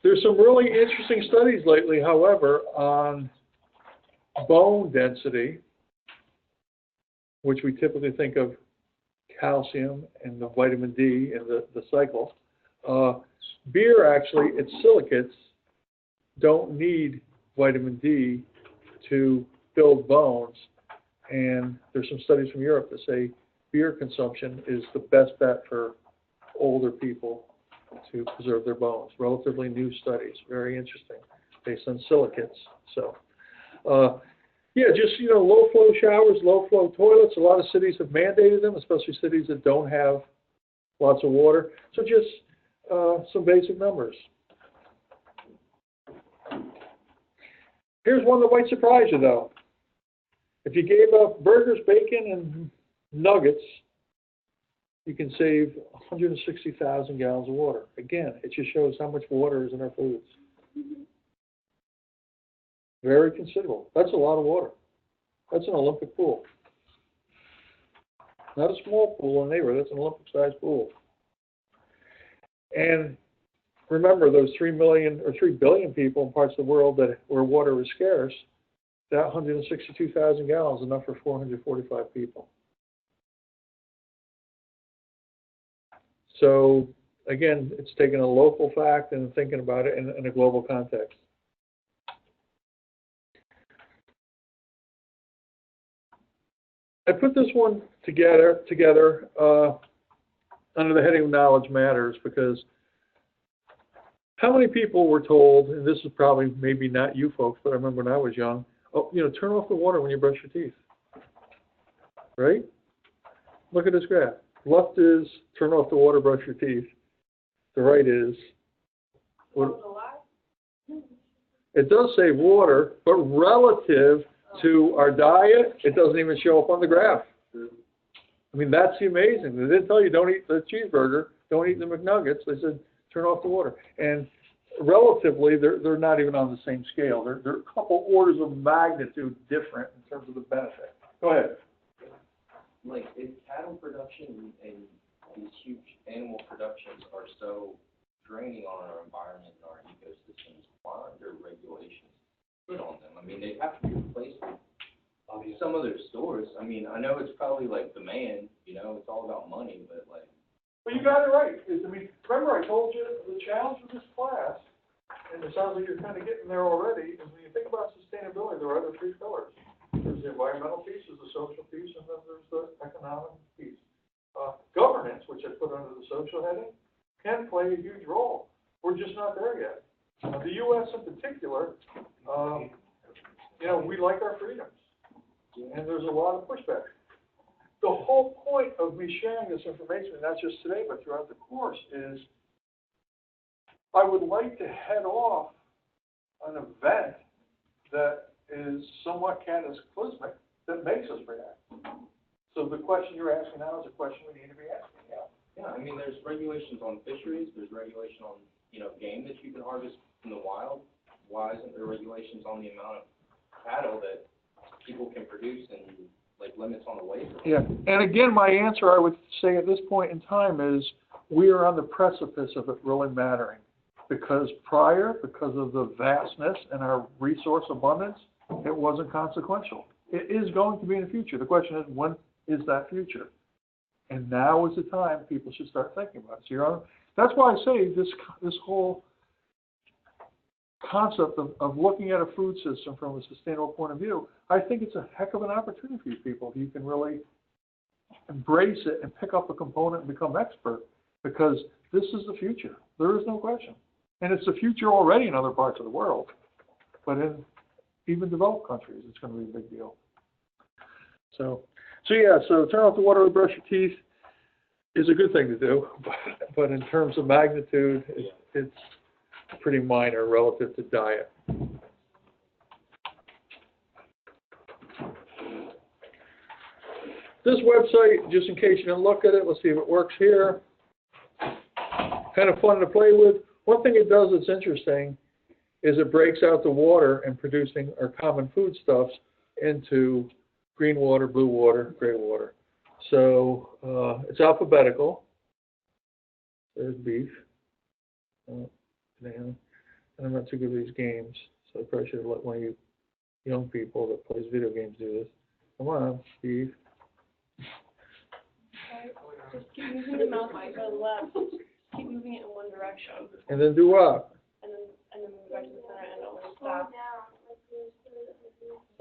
there's some really interesting studies lately, however, on bone density, which we typically think of calcium and the vitamin D and the cycle. Beer, actually, its silicates don't need vitamin D to build bones. And there's some studies from Europe that say beer consumption is the best bet for older people to preserve their bones. Relatively new studies, very interesting, based on silicates. So, just, low flow showers, low flow toilets. A lot of cities have mandated them, especially cities that don't have lots of water. So just some basic numbers. Here's one that might surprise you, though. If you gave up burgers, bacon, and nuggets, you can save 160,000 gallons of water. Again, it just shows how much water is in our foods. Very considerable. That's a lot of water. That's an Olympic pool. Not a small pool in the neighborhood. That's an Olympic-sized pool. And remember, those 3 billion people in parts of the world where water is scarce, that 162,000 gallons is enough for 445 people. So, again, it's taking a local fact and thinking about it in a global context. I put this one together under the heading of Knowledge Matters, because how many people were told, and this is probably maybe not you folks, but I remember when I was young, turn off the water when you brush your teeth. Right? Look at this graph. Left is turn off the water, brush your teeth. The right is, it does save water, but relative to our diet, it doesn't even show up on the graph. I mean, that's the amazing. They didn't tell you don't eat the cheeseburger, don't eat the McNuggets. They said turn off the water. And relatively, they're not even on the same scale. They're a couple orders of magnitude different in terms of the benefit. Go ahead. Like, if cattle production and these huge animal productions are so draining on our environment and our ecosystems, why aren't there regulations put on them? I mean, they have to be replaced with some other stores. I mean, I know it's probably like demand, it's all about money, but like. Well, you got it right. Remember I told you the challenge with this class, and it sounds like you're kind of getting there already, is when you think about sustainability, there are other 3 pillars. There's the environmental piece, there's the social piece, and then there's the economic piece. Governance, which I put under the social heading, can play a huge role. We're just not there yet. The U.S. in particular, we like our freedoms, and there's a lot of pushback. The whole point of me sharing this information, not just today, but throughout the course, is I would like to head off an event that is somewhat cataclysmic that makes us react. So the question you're asking now is a question we need to be asking. Yeah, I mean, there's regulations on fisheries, there's regulation on, game that you can harvest in the wild. Why isn't there regulations on the amount of cattle that people can produce and, limits on the weight? Yeah, and again, my answer I would say at this point in time is we are on the precipice of it really mattering. Because because of the vastness and our resource abundance, it wasn't consequential. It is going to be in the future. The question is, when is that future? And now is the time people should start thinking about it. So that's why I say this whole concept of looking at a food system from a sustainable point of view, I think it's a heck of an opportunity for you people if you can really embrace it and pick up a component and become expert, because this is the future. There is no question. And it's the future already in other parts of the world. But in even developed countries, it's going to be a big deal. So turn off the water to brush your teeth is a good thing to do. But in terms of magnitude, it's pretty minor relative to diet. This website, just in case you didn't look at it, let's see if it works here. Kind of fun to play with. One thing it does that's interesting is it breaks out the water and producing our common foodstuffs into green water, blue water, gray water. So it's alphabetical. There's beef. And I'm not too good at these games, so I probably should have let one of you young people that plays video games do this. Come on, beef. Just keep moving the mouse to the left. Keep moving it in one direction. And then do what? And then move back to the center and it'll stop.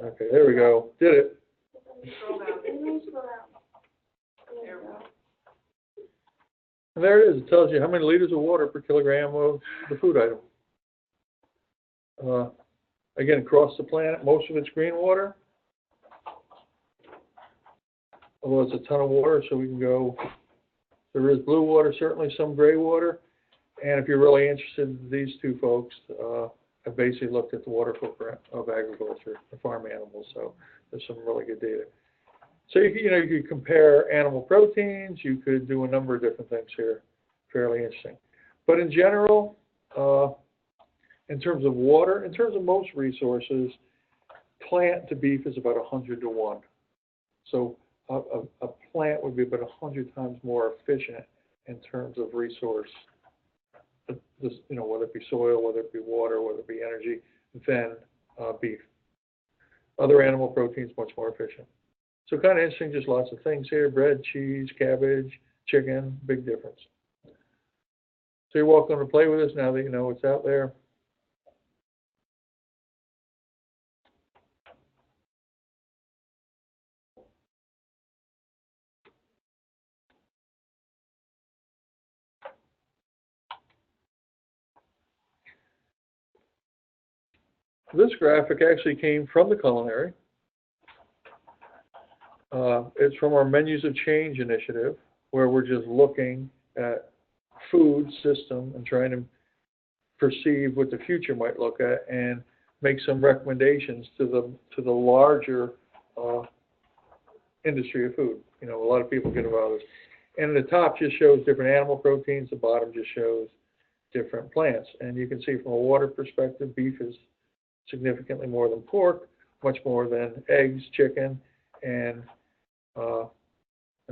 Okay, there we go. Did it. Scroll down. There we go. And there it is. It tells you how many liters of water per kilogram of the food item. Again, across the planet, most of it's green water. Although it's a ton of water, so we can go. There is blue water, certainly some gray water. And if you're really interested in these two folks, I basically looked at the water footprint of agriculture, the farm animals, so there's some really good data. So you could compare animal proteins, you could do a number of different things here, fairly interesting. But in general, in terms of water, in terms of most resources, plant to beef is about 100 to 1. So a plant would be about 100 times more efficient in terms of resource, whether it be soil, whether it be water, whether it be energy, than beef. Other animal proteins much more efficient. So kind of interesting, just lots of things here: bread, cheese, cabbage, chicken, big difference. So you're welcome to play with this now that you know what's out there. This graphic actually came from the culinary. It's from our Menus of Change initiative, where we're just looking at food system and trying to perceive what the future might look at and make some recommendations to the larger industry of food. A lot of people get involved with this. And the top just shows different animal proteins. The bottom just shows different plants. And you can see from a water perspective, beef is significantly more than pork, much more than eggs, chicken, and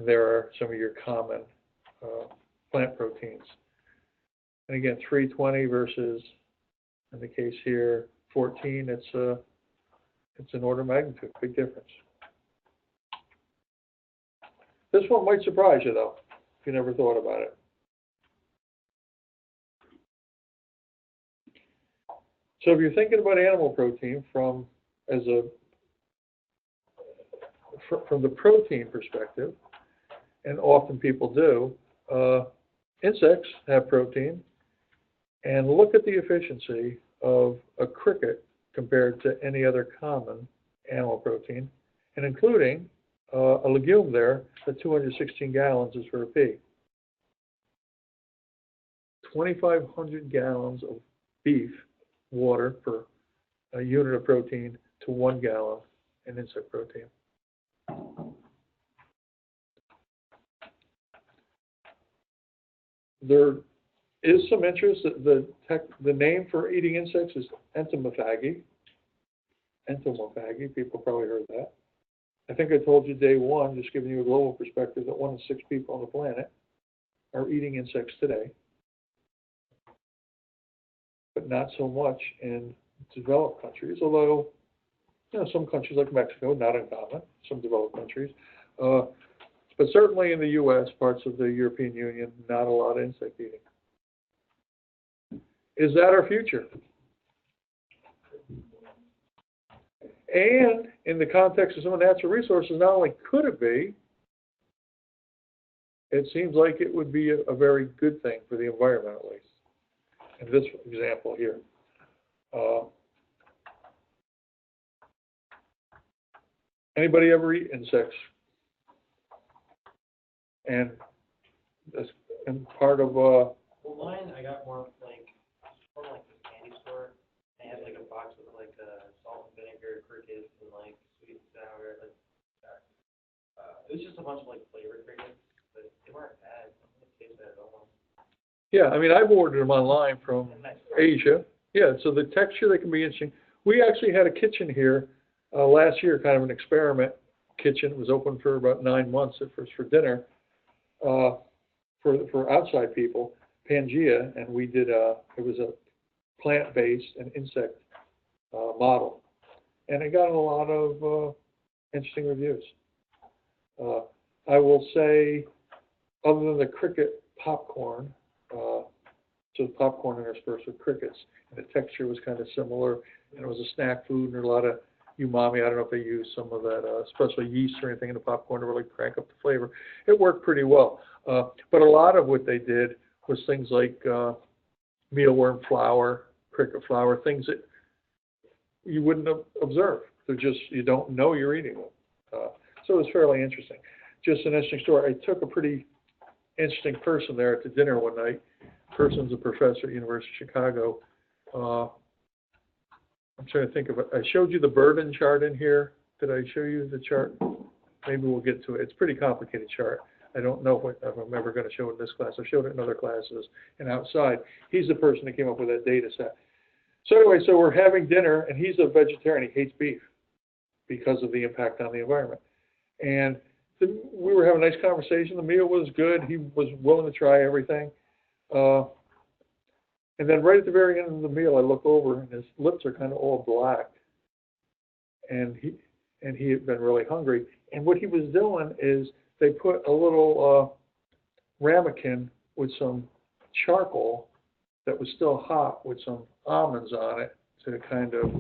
there are some of your common plant proteins. And again, 320 versus, in the case here, 14. It's an order of magnitude, big difference. This one might surprise you, though, if you never thought about it. So if you're thinking about animal protein as a from the protein perspective, and often people do, insects have protein, and look at the efficiency of a cricket compared to any other common animal protein, and including a legume there, that 216 gallons is for a pea. 2,500 gallons of beef water per a unit of protein to 1 gallon in insect protein. There is some interest that the name for eating insects is entomophagy. Entomophagy, people probably heard that. I think I told you day one, just giving you a global perspective, that 1 in 6 people on the planet are eating insects today, but not so much in developed countries, although, you know, some countries like Mexico, not uncommon, some developed countries, but certainly in the U.S., parts of the European Union, not a lot of insect eating. Is that our future? And in the context of some of the natural resources, not only could it be, it seems like it would be a very good thing for the environment, at least. In this example here. Anybody ever eat insects? And that's and part of Well, mine, I got more like, from like this candy store. They had like a box with like salt and vinegar, crickets, and like sweet and sour. Like, it was just a bunch of like flavored crickets, but they weren't bad. They didn't taste bad at all. yeah, I mean, I've ordered them online from Asia. Yeah, so the texture, they can be interesting. We actually had a kitchen here last year, kind of an experiment kitchen. It was open for about 9 months at first for dinner for outside people, Pangea, and we did it was a plant-based and insect model, and it got a lot of interesting reviews. I will say, other than the cricket popcorn, so popcorn interspersed with crickets, and the texture was kind of similar, and it was a snack food, and there were a lot of umami. I don't know if they used some of that, especially yeast or anything in the popcorn to really crank up the flavor. It worked pretty well. But a lot of what they did was things like mealworm flour, cricket flour, things that you wouldn't observe. They're just, you don't know you're eating them. So it was fairly interesting. Just an interesting story. I took a pretty interesting person there at the dinner one night. Person's a professor at University of Chicago. I'm trying to think of it. I showed you the burden chart in here. Did I show you the chart? Maybe we'll get to it. It's a pretty complicated chart. I don't know if I'm ever going to show it in this class. I've showed it in other classes and outside. He's the person that came up with that data set. So anyway, so we're having dinner, and he's a vegetarian. He hates beef because of the impact on the environment. And we were having a nice conversation. The meal was good. He was willing to try everything. And then right at the very end of the meal, I look over, and his lips are kind of all black. And he had been really hungry. And what he was doing is they put a little ramekin with some charcoal that was still hot with some almonds on it to kind of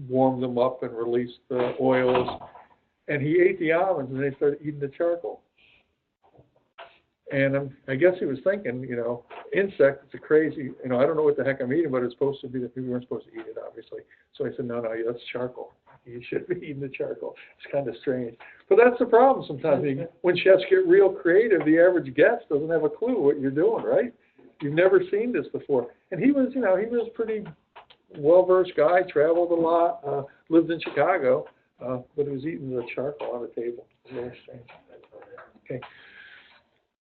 warm them up and release the oils. And he ate the almonds, and they started eating the charcoal. And I guess he was thinking, you know, insect, it's a crazy, you know, I don't know what the heck I'm eating, but it's supposed to be that we weren't supposed to eat it, obviously. So I said, no, that's charcoal. You should be eating the charcoal. It's kind of strange. But that's the problem sometimes. When chefs get real creative, the average guest doesn't have a clue what you're doing, right? You've never seen this before. And he was, you know, he was a pretty well-versed guy, traveled a lot, lived in Chicago, but he was eating the charcoal on the table. It was very strange. Okay.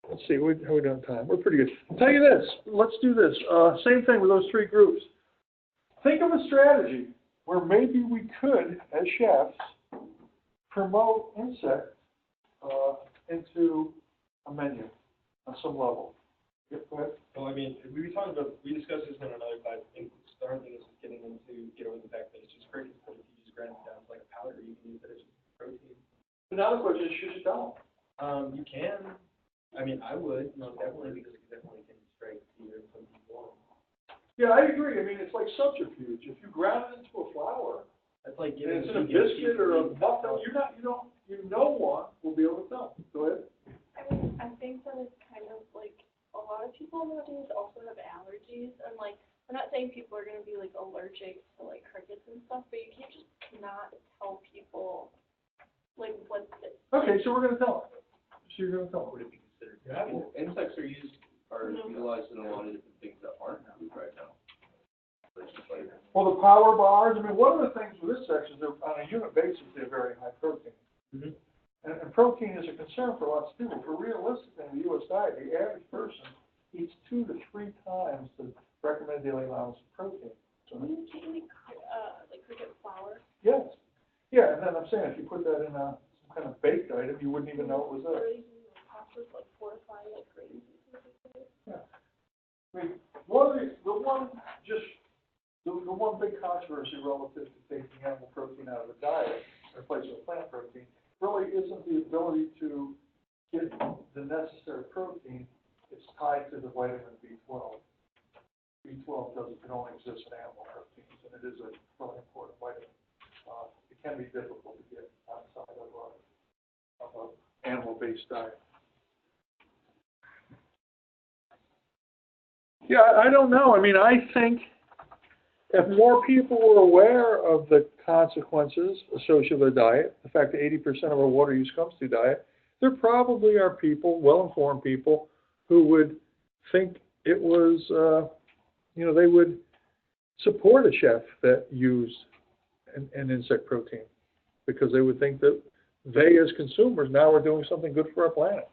Let's see, how are we doing time? We're pretty good. I'll tell you this. Let's do this. Same thing with those 3 groups. Think of a strategy where maybe we could, as chefs, promote insects into a menu on some level. Yep, go ahead. Well, I mean, we discussed this in another class. I think the hard thing is just get over the fact that it's just crickets, but if you just grind it down to like a powder, you can use it as just protein. But now the question is, should you tell them? You can. I mean, I would, definitely, because it definitely can strike fear in some people. Yeah, I agree. I mean, it's like subterfuge. If you ground it into a flour, That's It's like giving. It's in a biscuit or a muffin, no one will be able to tell. Go ahead. I mean, I think that it's kind of like, a lot of people nowadays also have allergies, and like, I'm not saying people are gonna be like allergic to like crickets and stuff, but you can't just not tell people like what it's. Okay, so we're gonna tell them. So you're gonna tell them. Would it be considered? Insects are utilized in a lot of different things that aren't food right now. Such as like, Well, the power bars, I mean, one of the things with this section is they're, on a unit basis, they're very high protein. Mhm. And protein is a concern for lots of people. For realistically, in the U.S. diet, the average person eats 2 to 3 times the recommended daily allowance of protein. So, Can you eat, like cricket flour? yes. Yeah, and then I'm saying, if you put that in some kind of baked item, you wouldn't even know it was there. Or even pastas, like fortified, like grains and stuff like that. Yeah. I mean, the one big controversy relative to taking animal protein out of the diet, in place of plant protein, really isn't the ability to get the necessary protein. It's tied to the vitamin B12. B12 can only exist in animal proteins, and it is a really important vitamin. It can be difficult to get outside of an animal-based diet. Yeah, I don't know. I mean, I think if more people were aware of the consequences associated with diet, the fact that 80% of our water use comes through diet, there probably are people, well-informed people, who would think it was, they would support a chef that used an insect protein, because they would think that they, as consumers, now are doing something good for our planet.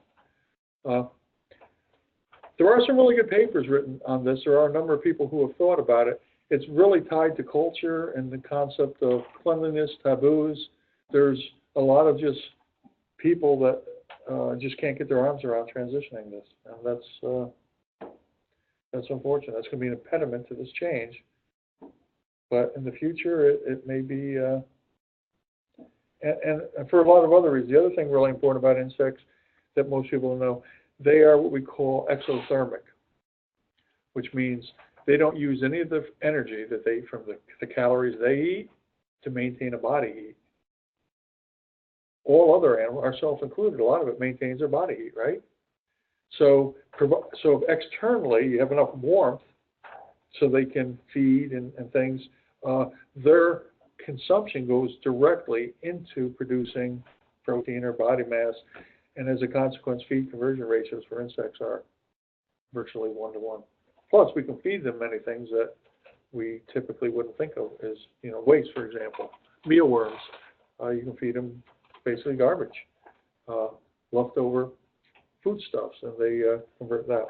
There are some really good papers written on this. There are a number of people who have thought about it. It's really tied to culture and the concept of cleanliness, taboos. There's a lot of just people that just can't get their arms around transitioning this, and that's unfortunate. That's going to be an impediment to this change. But in the future, it may be, and for a lot of other reasons. The other thing really important about insects that most people don't know, they are what we call exothermic, which means they don't use any of the energy that from the calories they eat to maintain a body heat. All other animals, ourselves included, a lot of it maintains their body heat, right? So externally, you have enough warmth so they can feed and things. Their consumption goes directly into producing protein or body mass, and as a consequence, feed conversion ratios for insects are virtually 1-to-1. Plus, we can feed them many things that we typically wouldn't think of as, waste, for example. Mealworms, you can feed them basically garbage, leftover foodstuffs, and they convert that.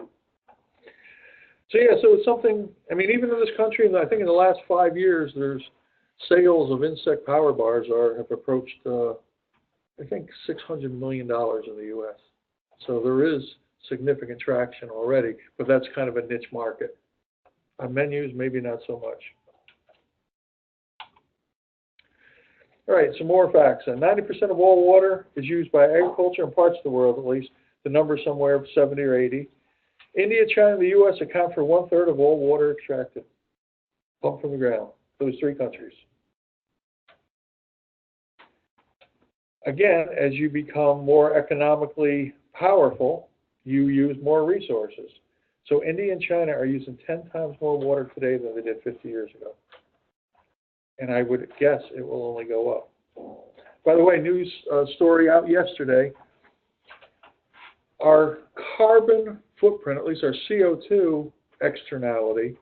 So it's something, I mean, even in this country, I think in the last 5 years, there's sales of insect power bars have approached, I think, $600 million in the U.S. So there is significant traction already, but that's kind of a niche market. On menus, maybe not so much. All right, some more facts. 90% of all water is used by agriculture in parts of the world, at least. The number somewhere of 70 or 80. India, China, and the U.S. account for 1/3 of all water extracted, pumped from the ground. Those 3 countries. Again, as you become more economically powerful, you use more resources. So India and China are using 10 times more water today than they did 50 years ago. And I would guess it will only go up. By the way, news story out yesterday, our carbon footprint, at least our CO2 externality,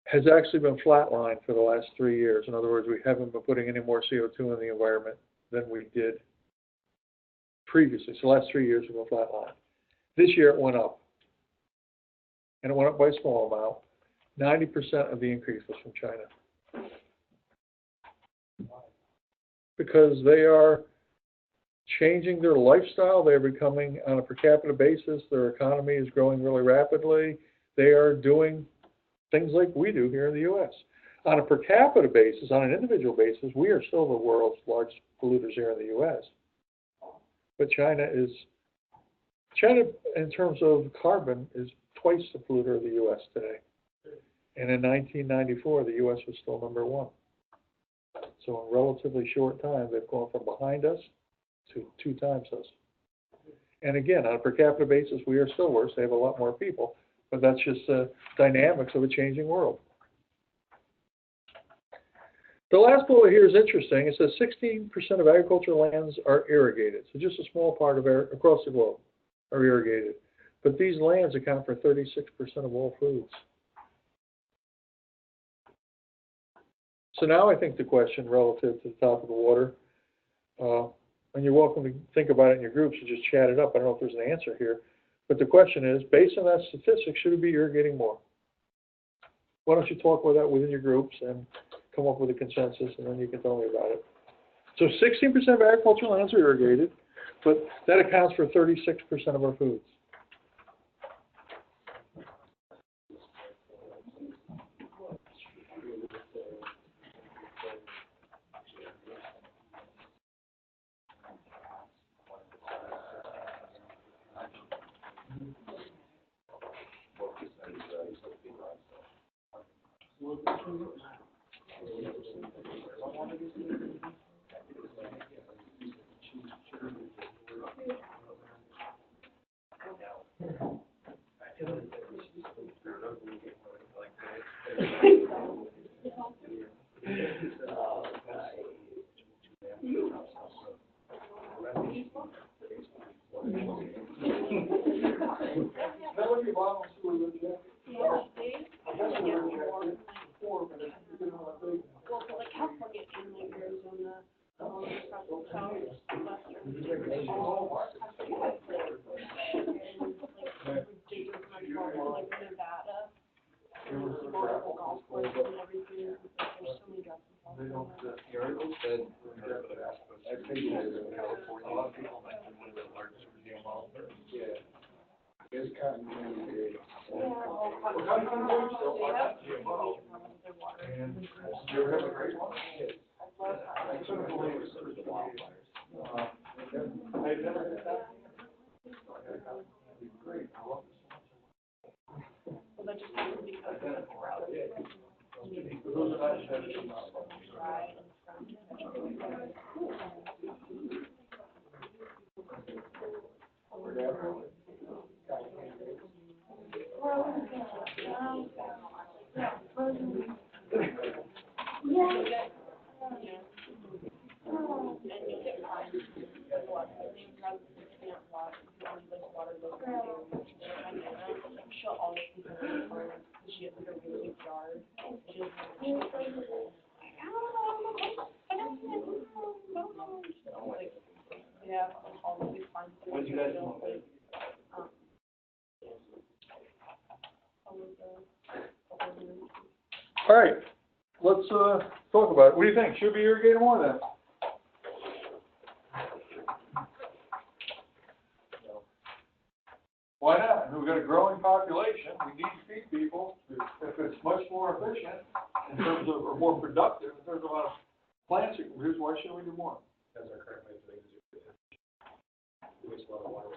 has actually been flatlined for the last 3 years. In other words, we haven't been putting any more CO2 in the environment than we did previously. So the last 3 years we've been flatlined. This year it went up. And it went up by a small amount. 90% of the increase was from China. Because they are changing their lifestyle. They're becoming, on a per capita basis, their economy is growing really rapidly. They are doing things like we do here in the U.S. On a per capita basis, on an individual basis, we are still the world's largest polluters here in the U.S. But China, in terms of carbon, is twice the polluter of the U.S. today. And in 1994, the U.S. was still number 1. So in relatively short time, they've gone from behind us to 2 times us. And again, on a per capita basis, we are still worse. They have a lot more people, but that's just the dynamics of a changing world. The last bullet here is interesting. It says 16% of agricultural lands are irrigated. So just a small part of across the globe are irrigated. But these lands account for 36% of all foods. So now I think the question relative to the top of the water, and you're welcome to think about it in your groups and just chat it up. I don't know if there's an answer here. But the question is, based on that statistic, should we be irrigating more? Why don't you talk about that within your groups and come up with a consensus, and then you can tell me about it. So 16% of agricultural lands are irrigated, but that accounts for 36% of our foods. All right, let's talk about it. What do you think? Should we irrigate more then? Why not? We've got a growing population. We need to feed people. If it's much more efficient in terms of, or more productive in terms of amount of plants you can produce, why shouldn't we do more? Because our current way of doing it is waste a lot of water.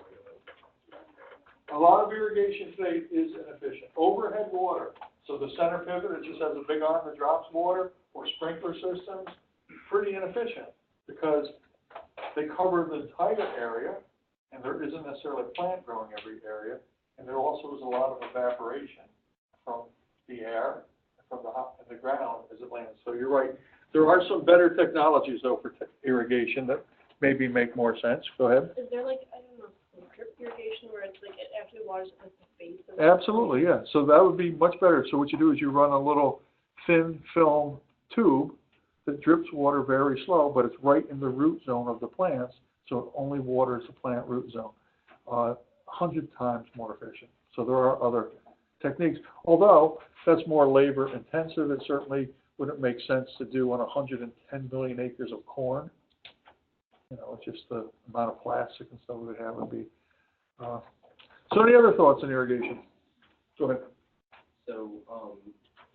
A lot of irrigation today is inefficient. Overhead water, so the center pivot, it just has a big arm that drops water, or sprinkler systems, pretty inefficient because they cover the entire area, and there isn't necessarily a plant growing every area, and there also is a lot of evaporation from the air, from the ground as it lands. So you're right. There are some better technologies, though, for irrigation that maybe make more sense. Go ahead. Is there like, I don't know, drip irrigation where it's like it actually waters at the base of Absolutely, yeah. So that would be much better. So what you do is you run a little thin film tube that drips water very slow, but it's right in the root zone of the plants, so it only waters the plant root zone. 100 times more efficient. So there are other techniques. Although that's more labor intensive, it certainly wouldn't make sense to do on 110 million acres of corn. You know, just the amount of plastic and stuff we would have would be. So any other thoughts on irrigation? Go ahead. So,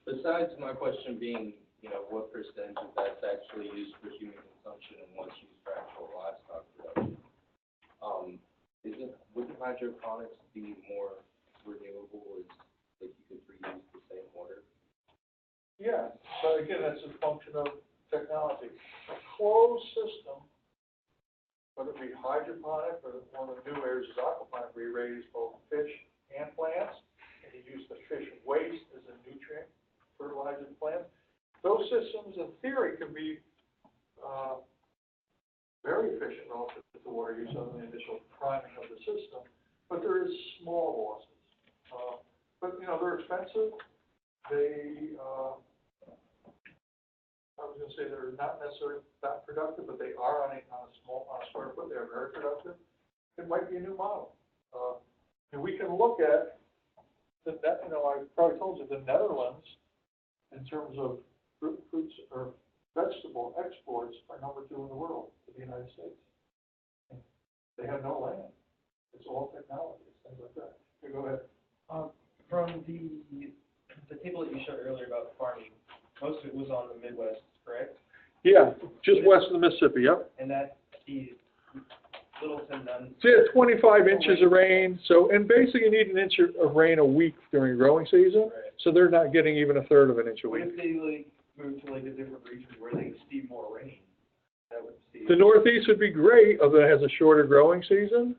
besides my question being, you know, what percentage of that's actually used for human consumption and what's used for actual livestock production, wouldn't hydroponics be more renewable as like you could reuse the same water? Yeah, but again, that's a function of technology. technology. A closed system, whether it be hydroponic or one of the new areas is aquaponic, where you raise both fish and plants, and you use the fish waste as a nutrient fertilizer to plants. Those systems, in theory, can be very efficient relative to water use on the initial priming of the system, but there is small losses. But, you know, they're expensive. They, I was gonna say they're not necessarily that productive, but they are on a square foot, they're very productive. It might be a new model. And we can look at the, you know, I probably told you, the Netherlands, in terms of fruits or vegetable exports, are number 2 in the world to the United States. And they have no land. It's all technology, things like that. Okay, go ahead. From the table that you showed earlier about farming, most of it was on the Midwest, correct? Yeah, just west of the Mississippi, yep. And that the Littleton done. So yeah, 25 inches of rain. So, and basically you need an inch of rain a week during growing season. Right. So they're not getting even a third of an inch a What week. if they like move to like a different region where they see more rain? That would see. The Northeast would be great, although it has a shorter growing season.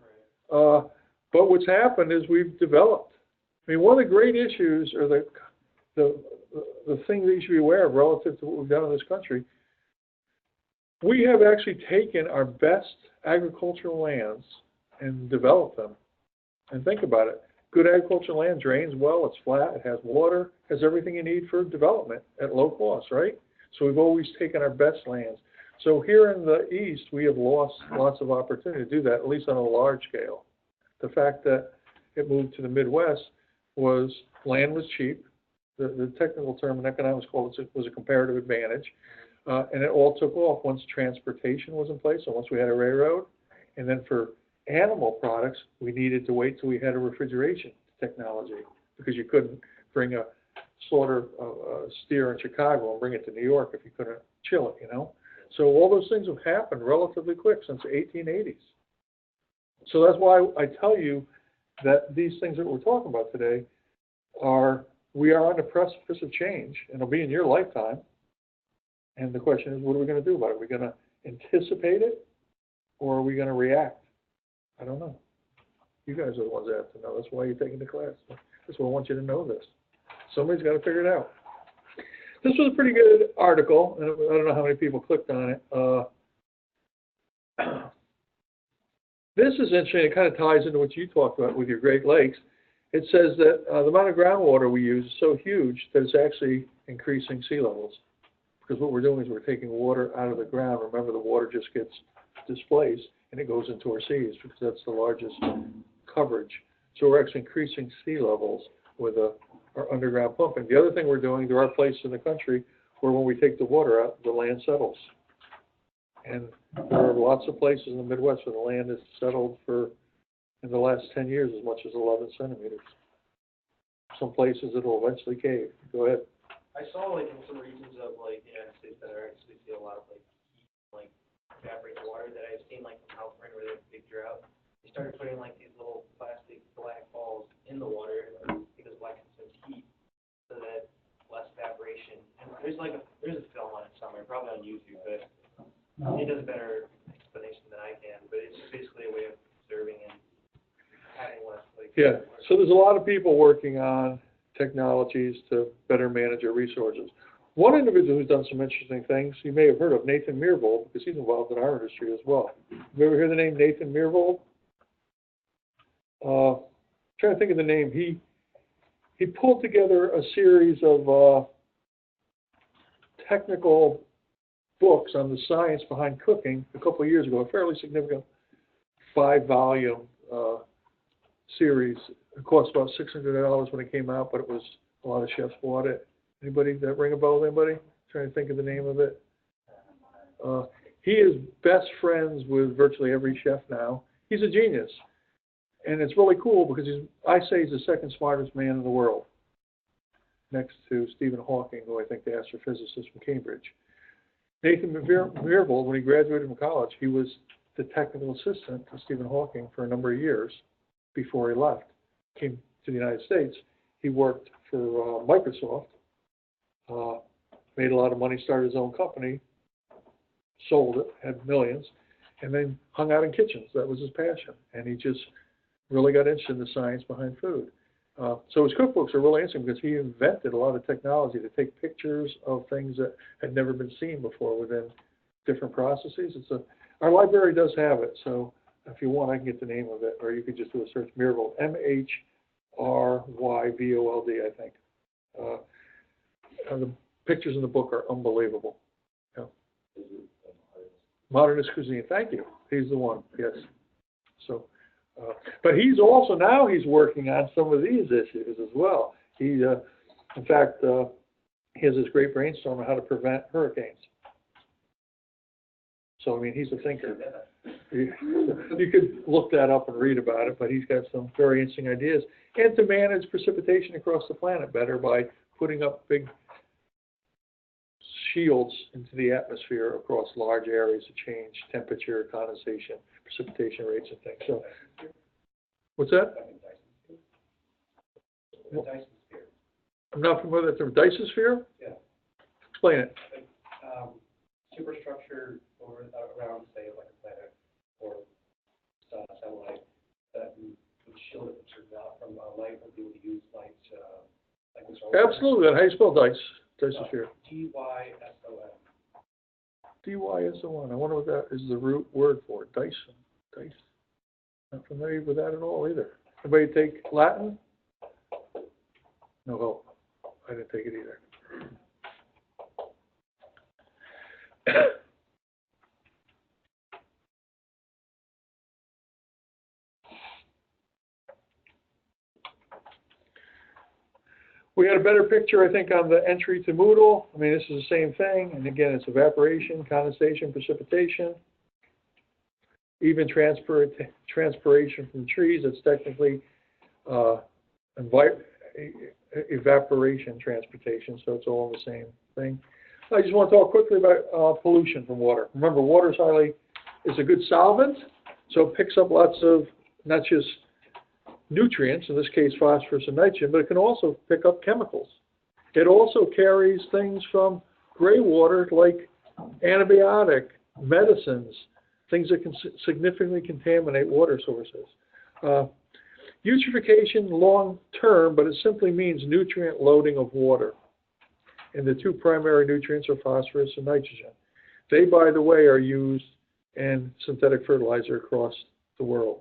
Right. But what's happened is we've developed. I mean, one of the great issues, or the thing that you should be aware of relative to what we've done in this country, we have actually taken our best agricultural lands and developed them. And think about it. Good agricultural land drains well, it's flat, it has water, has everything you need for development at low cost, right? So we've always taken our best lands. So here in the East, we have lost lots of opportunity to do that, at least on a large scale. The fact that it moved to the Midwest was land was cheap. The technical term in economics called it was a comparative advantage. And it all took off once transportation was in place, and once we had a railroad. And then for animal products, we needed to wait till we had a refrigeration technology, because you couldn't bring a slaughter steer in Chicago and bring it to New York if you couldn't chill it, you know. So all those things have happened relatively quick since the 1880s. So that's why I tell you that these things that we're talking about today we are on the precipice of change, and it'll be in your lifetime. And the question is, what are we going to do about it? Are we going to anticipate it, or are we going to react? I don't know. You guys are the ones that have to know. That's why you're taking the class. That's why I want you to know this. Somebody's got to figure it out. This was a pretty good article, and I don't know how many people clicked on it. This is interesting. It kind of ties into what you talked about with your Great Lakes. It says that the amount of groundwater we use is so huge that it's actually increasing sea levels. Because what we're doing is we're taking water out of the ground. Remember, the water just gets displaced and it goes into our seas, because that's the largest coverage. So we're actually increasing sea levels with our underground pumping. The other thing we're doing, there are places in the country where when we take the water out, the land settles. And there are lots of places in the Midwest where the land has settled for, in the last 10 years, as much as 11 centimeters. Some places it'll eventually cave. Go ahead. I saw like in some regions of like the United States that are actually see a lot of like heat, like evaporated water that I've seen like in California where they have a big drought. They started putting like these little plastic black balls in the water because black consumes heat, so that less evaporation. And there's a film on it somewhere, probably on YouTube, but it does a better explanation than I can. But it's just basically a way of conserving and having less like. Yeah. So there's a lot of people working on technologies to better manage our resources. One individual who's done some interesting things, you may have heard of, Nathan Myhrvold, because he's involved in our industry as well. You ever hear the name Nathan Myhrvold? Trying to think of the name. He pulled together a series of technical books on the science behind cooking a couple of years ago, a fairly significant 5-volume series. It cost about $600 when it came out, but it was a lot of chefs bought it. Anybody that ring a bell with anybody? Trying to think of the name of it. He is best friends with virtually every chef now. He's a genius. And it's really cool because I say he's the second smartest man in the world, next to Stephen Hawking, who I think the astrophysicist from Cambridge. Nathan Myhrvold, when he graduated from college, he was the technical assistant to Stephen Hawking for a number of years before he left. Came to the United States. He worked for Microsoft, made a lot of money, started his own company, sold it, had millions, and then hung out in kitchens. That was his passion. And he just really got interested in the science behind food. So his cookbooks are really interesting because he invented a lot of technology to take pictures of things that had never been seen before within different processes. Our library does have it, so if you want, I can get the name of it, or you could just do a search, Myhrvold, Mhryvold, I think. The pictures in the book are unbelievable. Yeah. Modernist Cuisine, thank you. He's the one, yes. So, but he's also, now he's working on some of these issues as well. He, in fact, he has this great brainstorm on how to prevent hurricanes. So, I mean, he's a thinker. You could look that up and read about it, but he's got some very interesting ideas. And to manage precipitation across the planet better by putting up big shields into the atmosphere across large areas to change temperature, condensation, precipitation rates and things. So, what's that? The Dyson sphere. I'm not familiar with the Dyson sphere? Yeah. Explain it. Superstructure around, say, like a planet or satellite that would shield it from light, would be able to use light, like this. Absolutely. How do you spell Dyson? Dyson sphere. Dyson. Dyson. I wonder what that is the root word for it. Dyson. Dyson. Not familiar with that at all either. Anybody take Latin? No help. I didn't take it either. We had a better picture, I think, on the entry to Moodle. I mean, this is the same thing. And again, it's evaporation, condensation, precipitation, even transpiration from trees. That's technically evaporation transportation, so it's all the same thing. I just want to talk quickly about pollution from water. Remember, water is a good solvent, so it picks up lots of, not just nutrients, in this case phosphorus and nitrogen, but it can also pick up chemicals. It also carries things from gray water like antibiotic, medicines, things that can significantly contaminate water sources. Eutrophication long term, but it simply means nutrient loading of water. And the two primary nutrients are phosphorus and nitrogen. They, by the way, are used in synthetic fertilizer across the world.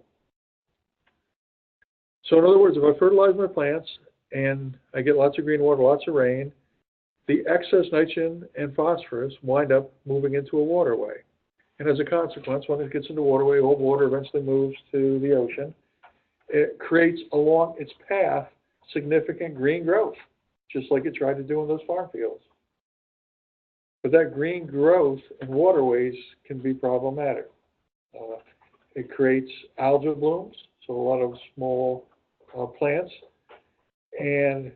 So in other words, if I fertilize my plants and I get lots of green water, lots of rain, the excess nitrogen and phosphorus wind up moving into a waterway. And as a consequence, when it gets into the waterway, all water eventually moves to the ocean. It creates along its path significant green growth, just like it tried to do in those farm fields. But that green growth in waterways can be problematic. It creates algal blooms, so a lot of small plants. And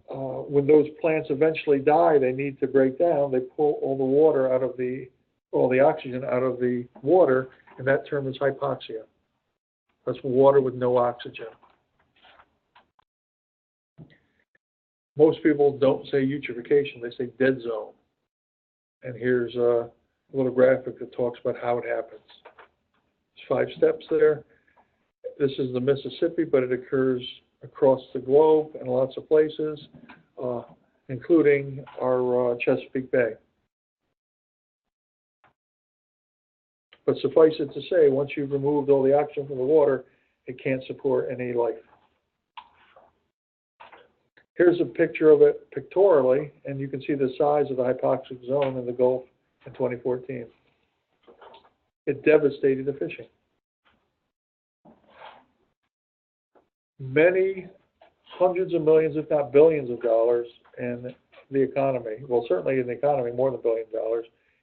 when those plants eventually die, they need to break down. They pull all the water out of all the oxygen out of the water, and that term is hypoxia. That's water with no oxygen. Most people don't say eutrophication, they say dead zone. And here's a little graphic that talks about how it happens. There's 5 steps there. This is the Mississippi, but it occurs across the globe in lots of places, including our Chesapeake Bay. But suffice it to say, once you've removed all the oxygen from the water, it can't support any life. Here's a picture of it pictorially, and you can see the size of the hypoxic zone in the Gulf in 2014. It devastated the fishing. Many hundreds of millions, if not billions of dollars in the economy, well, certainly in the economy, more than $1 billion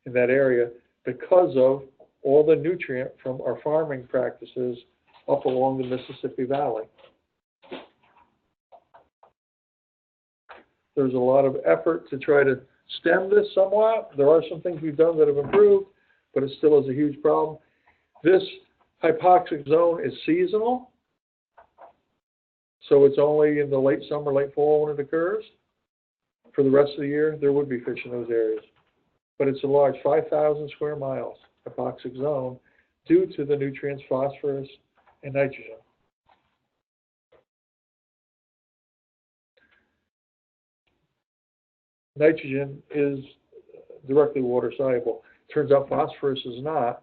in that area, because of all the nutrient from our farming practices up along the Mississippi Valley. There's a lot of effort to try to stem this somewhat. There are some things we've done that have improved, but it still is a huge problem. This hypoxic zone is seasonal, so it's only in the late summer, late fall when it occurs. For the rest of the year, there would be fish in those areas. but it's a large 5,000 square miles, hypoxic zone, due to the nutrients phosphorus and nitrogen. Nitrogen is directly water soluble. Turns out phosphorus is not.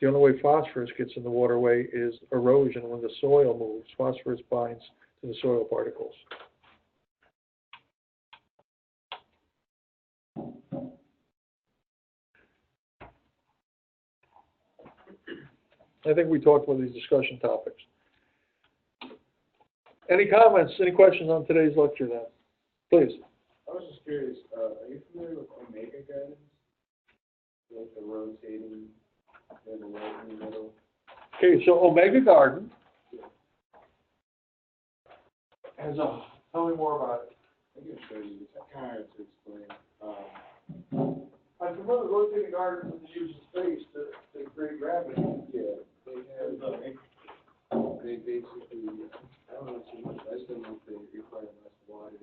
The only way phosphorus gets in the waterway is erosion. When the soil moves, phosphorus binds to the soil particles. I think we talked about these discussion topics. Any comments, any questions on today's lecture then? Please. I was just curious, are you familiar with Omega Gardens? Like the rotating, there's a light in the middle. Okay, so Omega Garden has a, tell me more about it. I can show you, it's kind of hard to explain. I'm familiar with rotating gardens and the use of space to create gravity. Yeah, they have, they basically, I don't know too much, I just don't know if they require less water.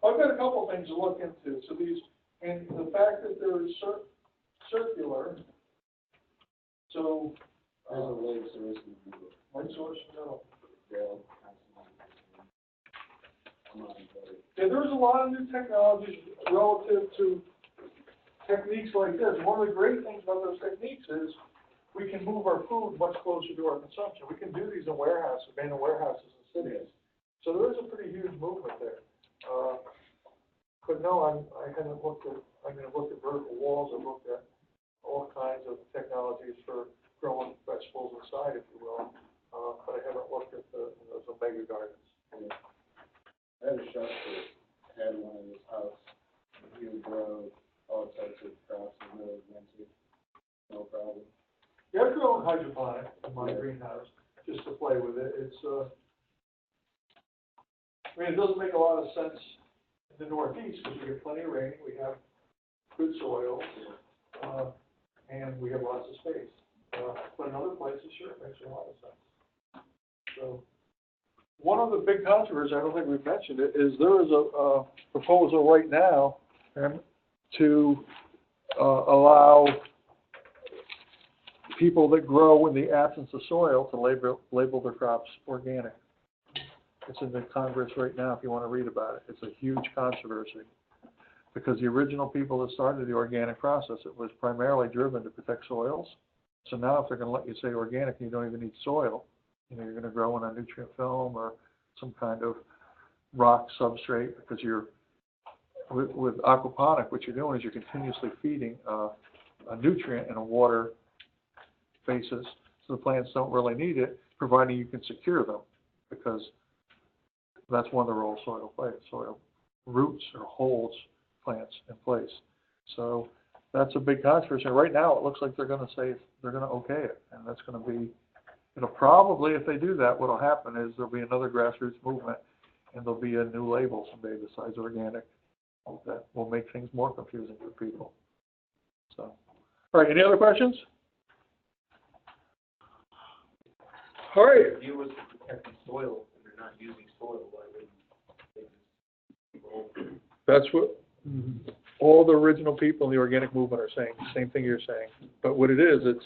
I've got a couple things to look into. So these, and the fact that they're circular, so. There's a light source in the middle. Light source, no. Yeah, Yeah, there's a lot of new technologies relative to techniques like this. One of the great things about those techniques is we can move our food much closer to our consumption. We can do these in warehouses, abandoned warehouses in cities. So there is a pretty huge movement there. But no, I haven't looked at, looked at vertical walls, I've looked at all kinds of technologies for growing vegetables inside, if you will. But I haven't looked at those Omega Gardens. I had a chef that had one in his house, and he would grow all types of crops in the middle of winter, no problem. Yeah, I've grown hydroponic in my greenhouse, just to play with it. It's, it doesn't make a lot of sense in the Northeast, because we get plenty of rain, we have good soil, and we have lots of space. But in other places, sure, it makes a lot of sense. So, one of the big controversies, I don't think we've mentioned it, is there is a proposal right now to allow people that grow in the absence of soil to label their crops organic. It's in the Congress right now if you want to read about it. It's a huge controversy because the original people that started the organic process, it was primarily driven to protect soils. So now if they're going to let you say organic and you don't even need soil, you're going to grow in a nutrient film or some kind of rock substrate because you're, with aquaponic, what you're doing is you're continuously feeding a nutrient in a water basis, so the plants don't really need it, providing you can secure them, because that's one of the roles soil plays. Soil roots or holds plants in place. So that's a big controversy. Right now, it looks like they're going to say they're going to okay it, and that's going to be. It'll probably, if they do that, what'll happen is there'll be another grassroots movement, and there'll be a new label someday besides organic that will make things more confusing for people. So, all right, any other questions? All right. The idea was to protect the soil, and they're not using soil, why wouldn't they just That's what all the original people in the organic movement are saying, the same thing you're saying. But what it is, it's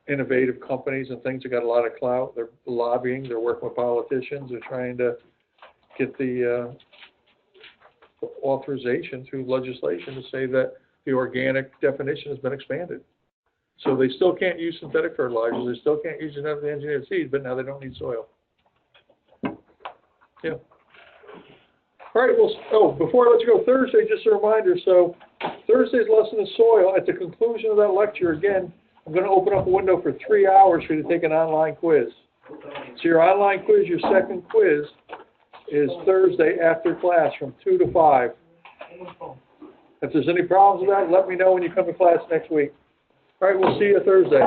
innovative companies and things that got a lot of clout. They're lobbying, they're working with politicians, they're trying to get the authorization through legislation to say that the organic definition has been expanded. So they still can't use synthetic fertilizers, they still can't use genetically engineered seeds, but now they don't need soil. Yeah. All right, well, before I let you go, Thursday, just a reminder, so Thursday's lesson is soil. At the conclusion of that lecture, again, I'm going to open up a window for 3 hours for you to take an online quiz. So your online quiz, your second quiz, is Thursday after class from 2 to 5. If there's any problems with that, let me know when you come to class next week. All right, we'll see you Thursday.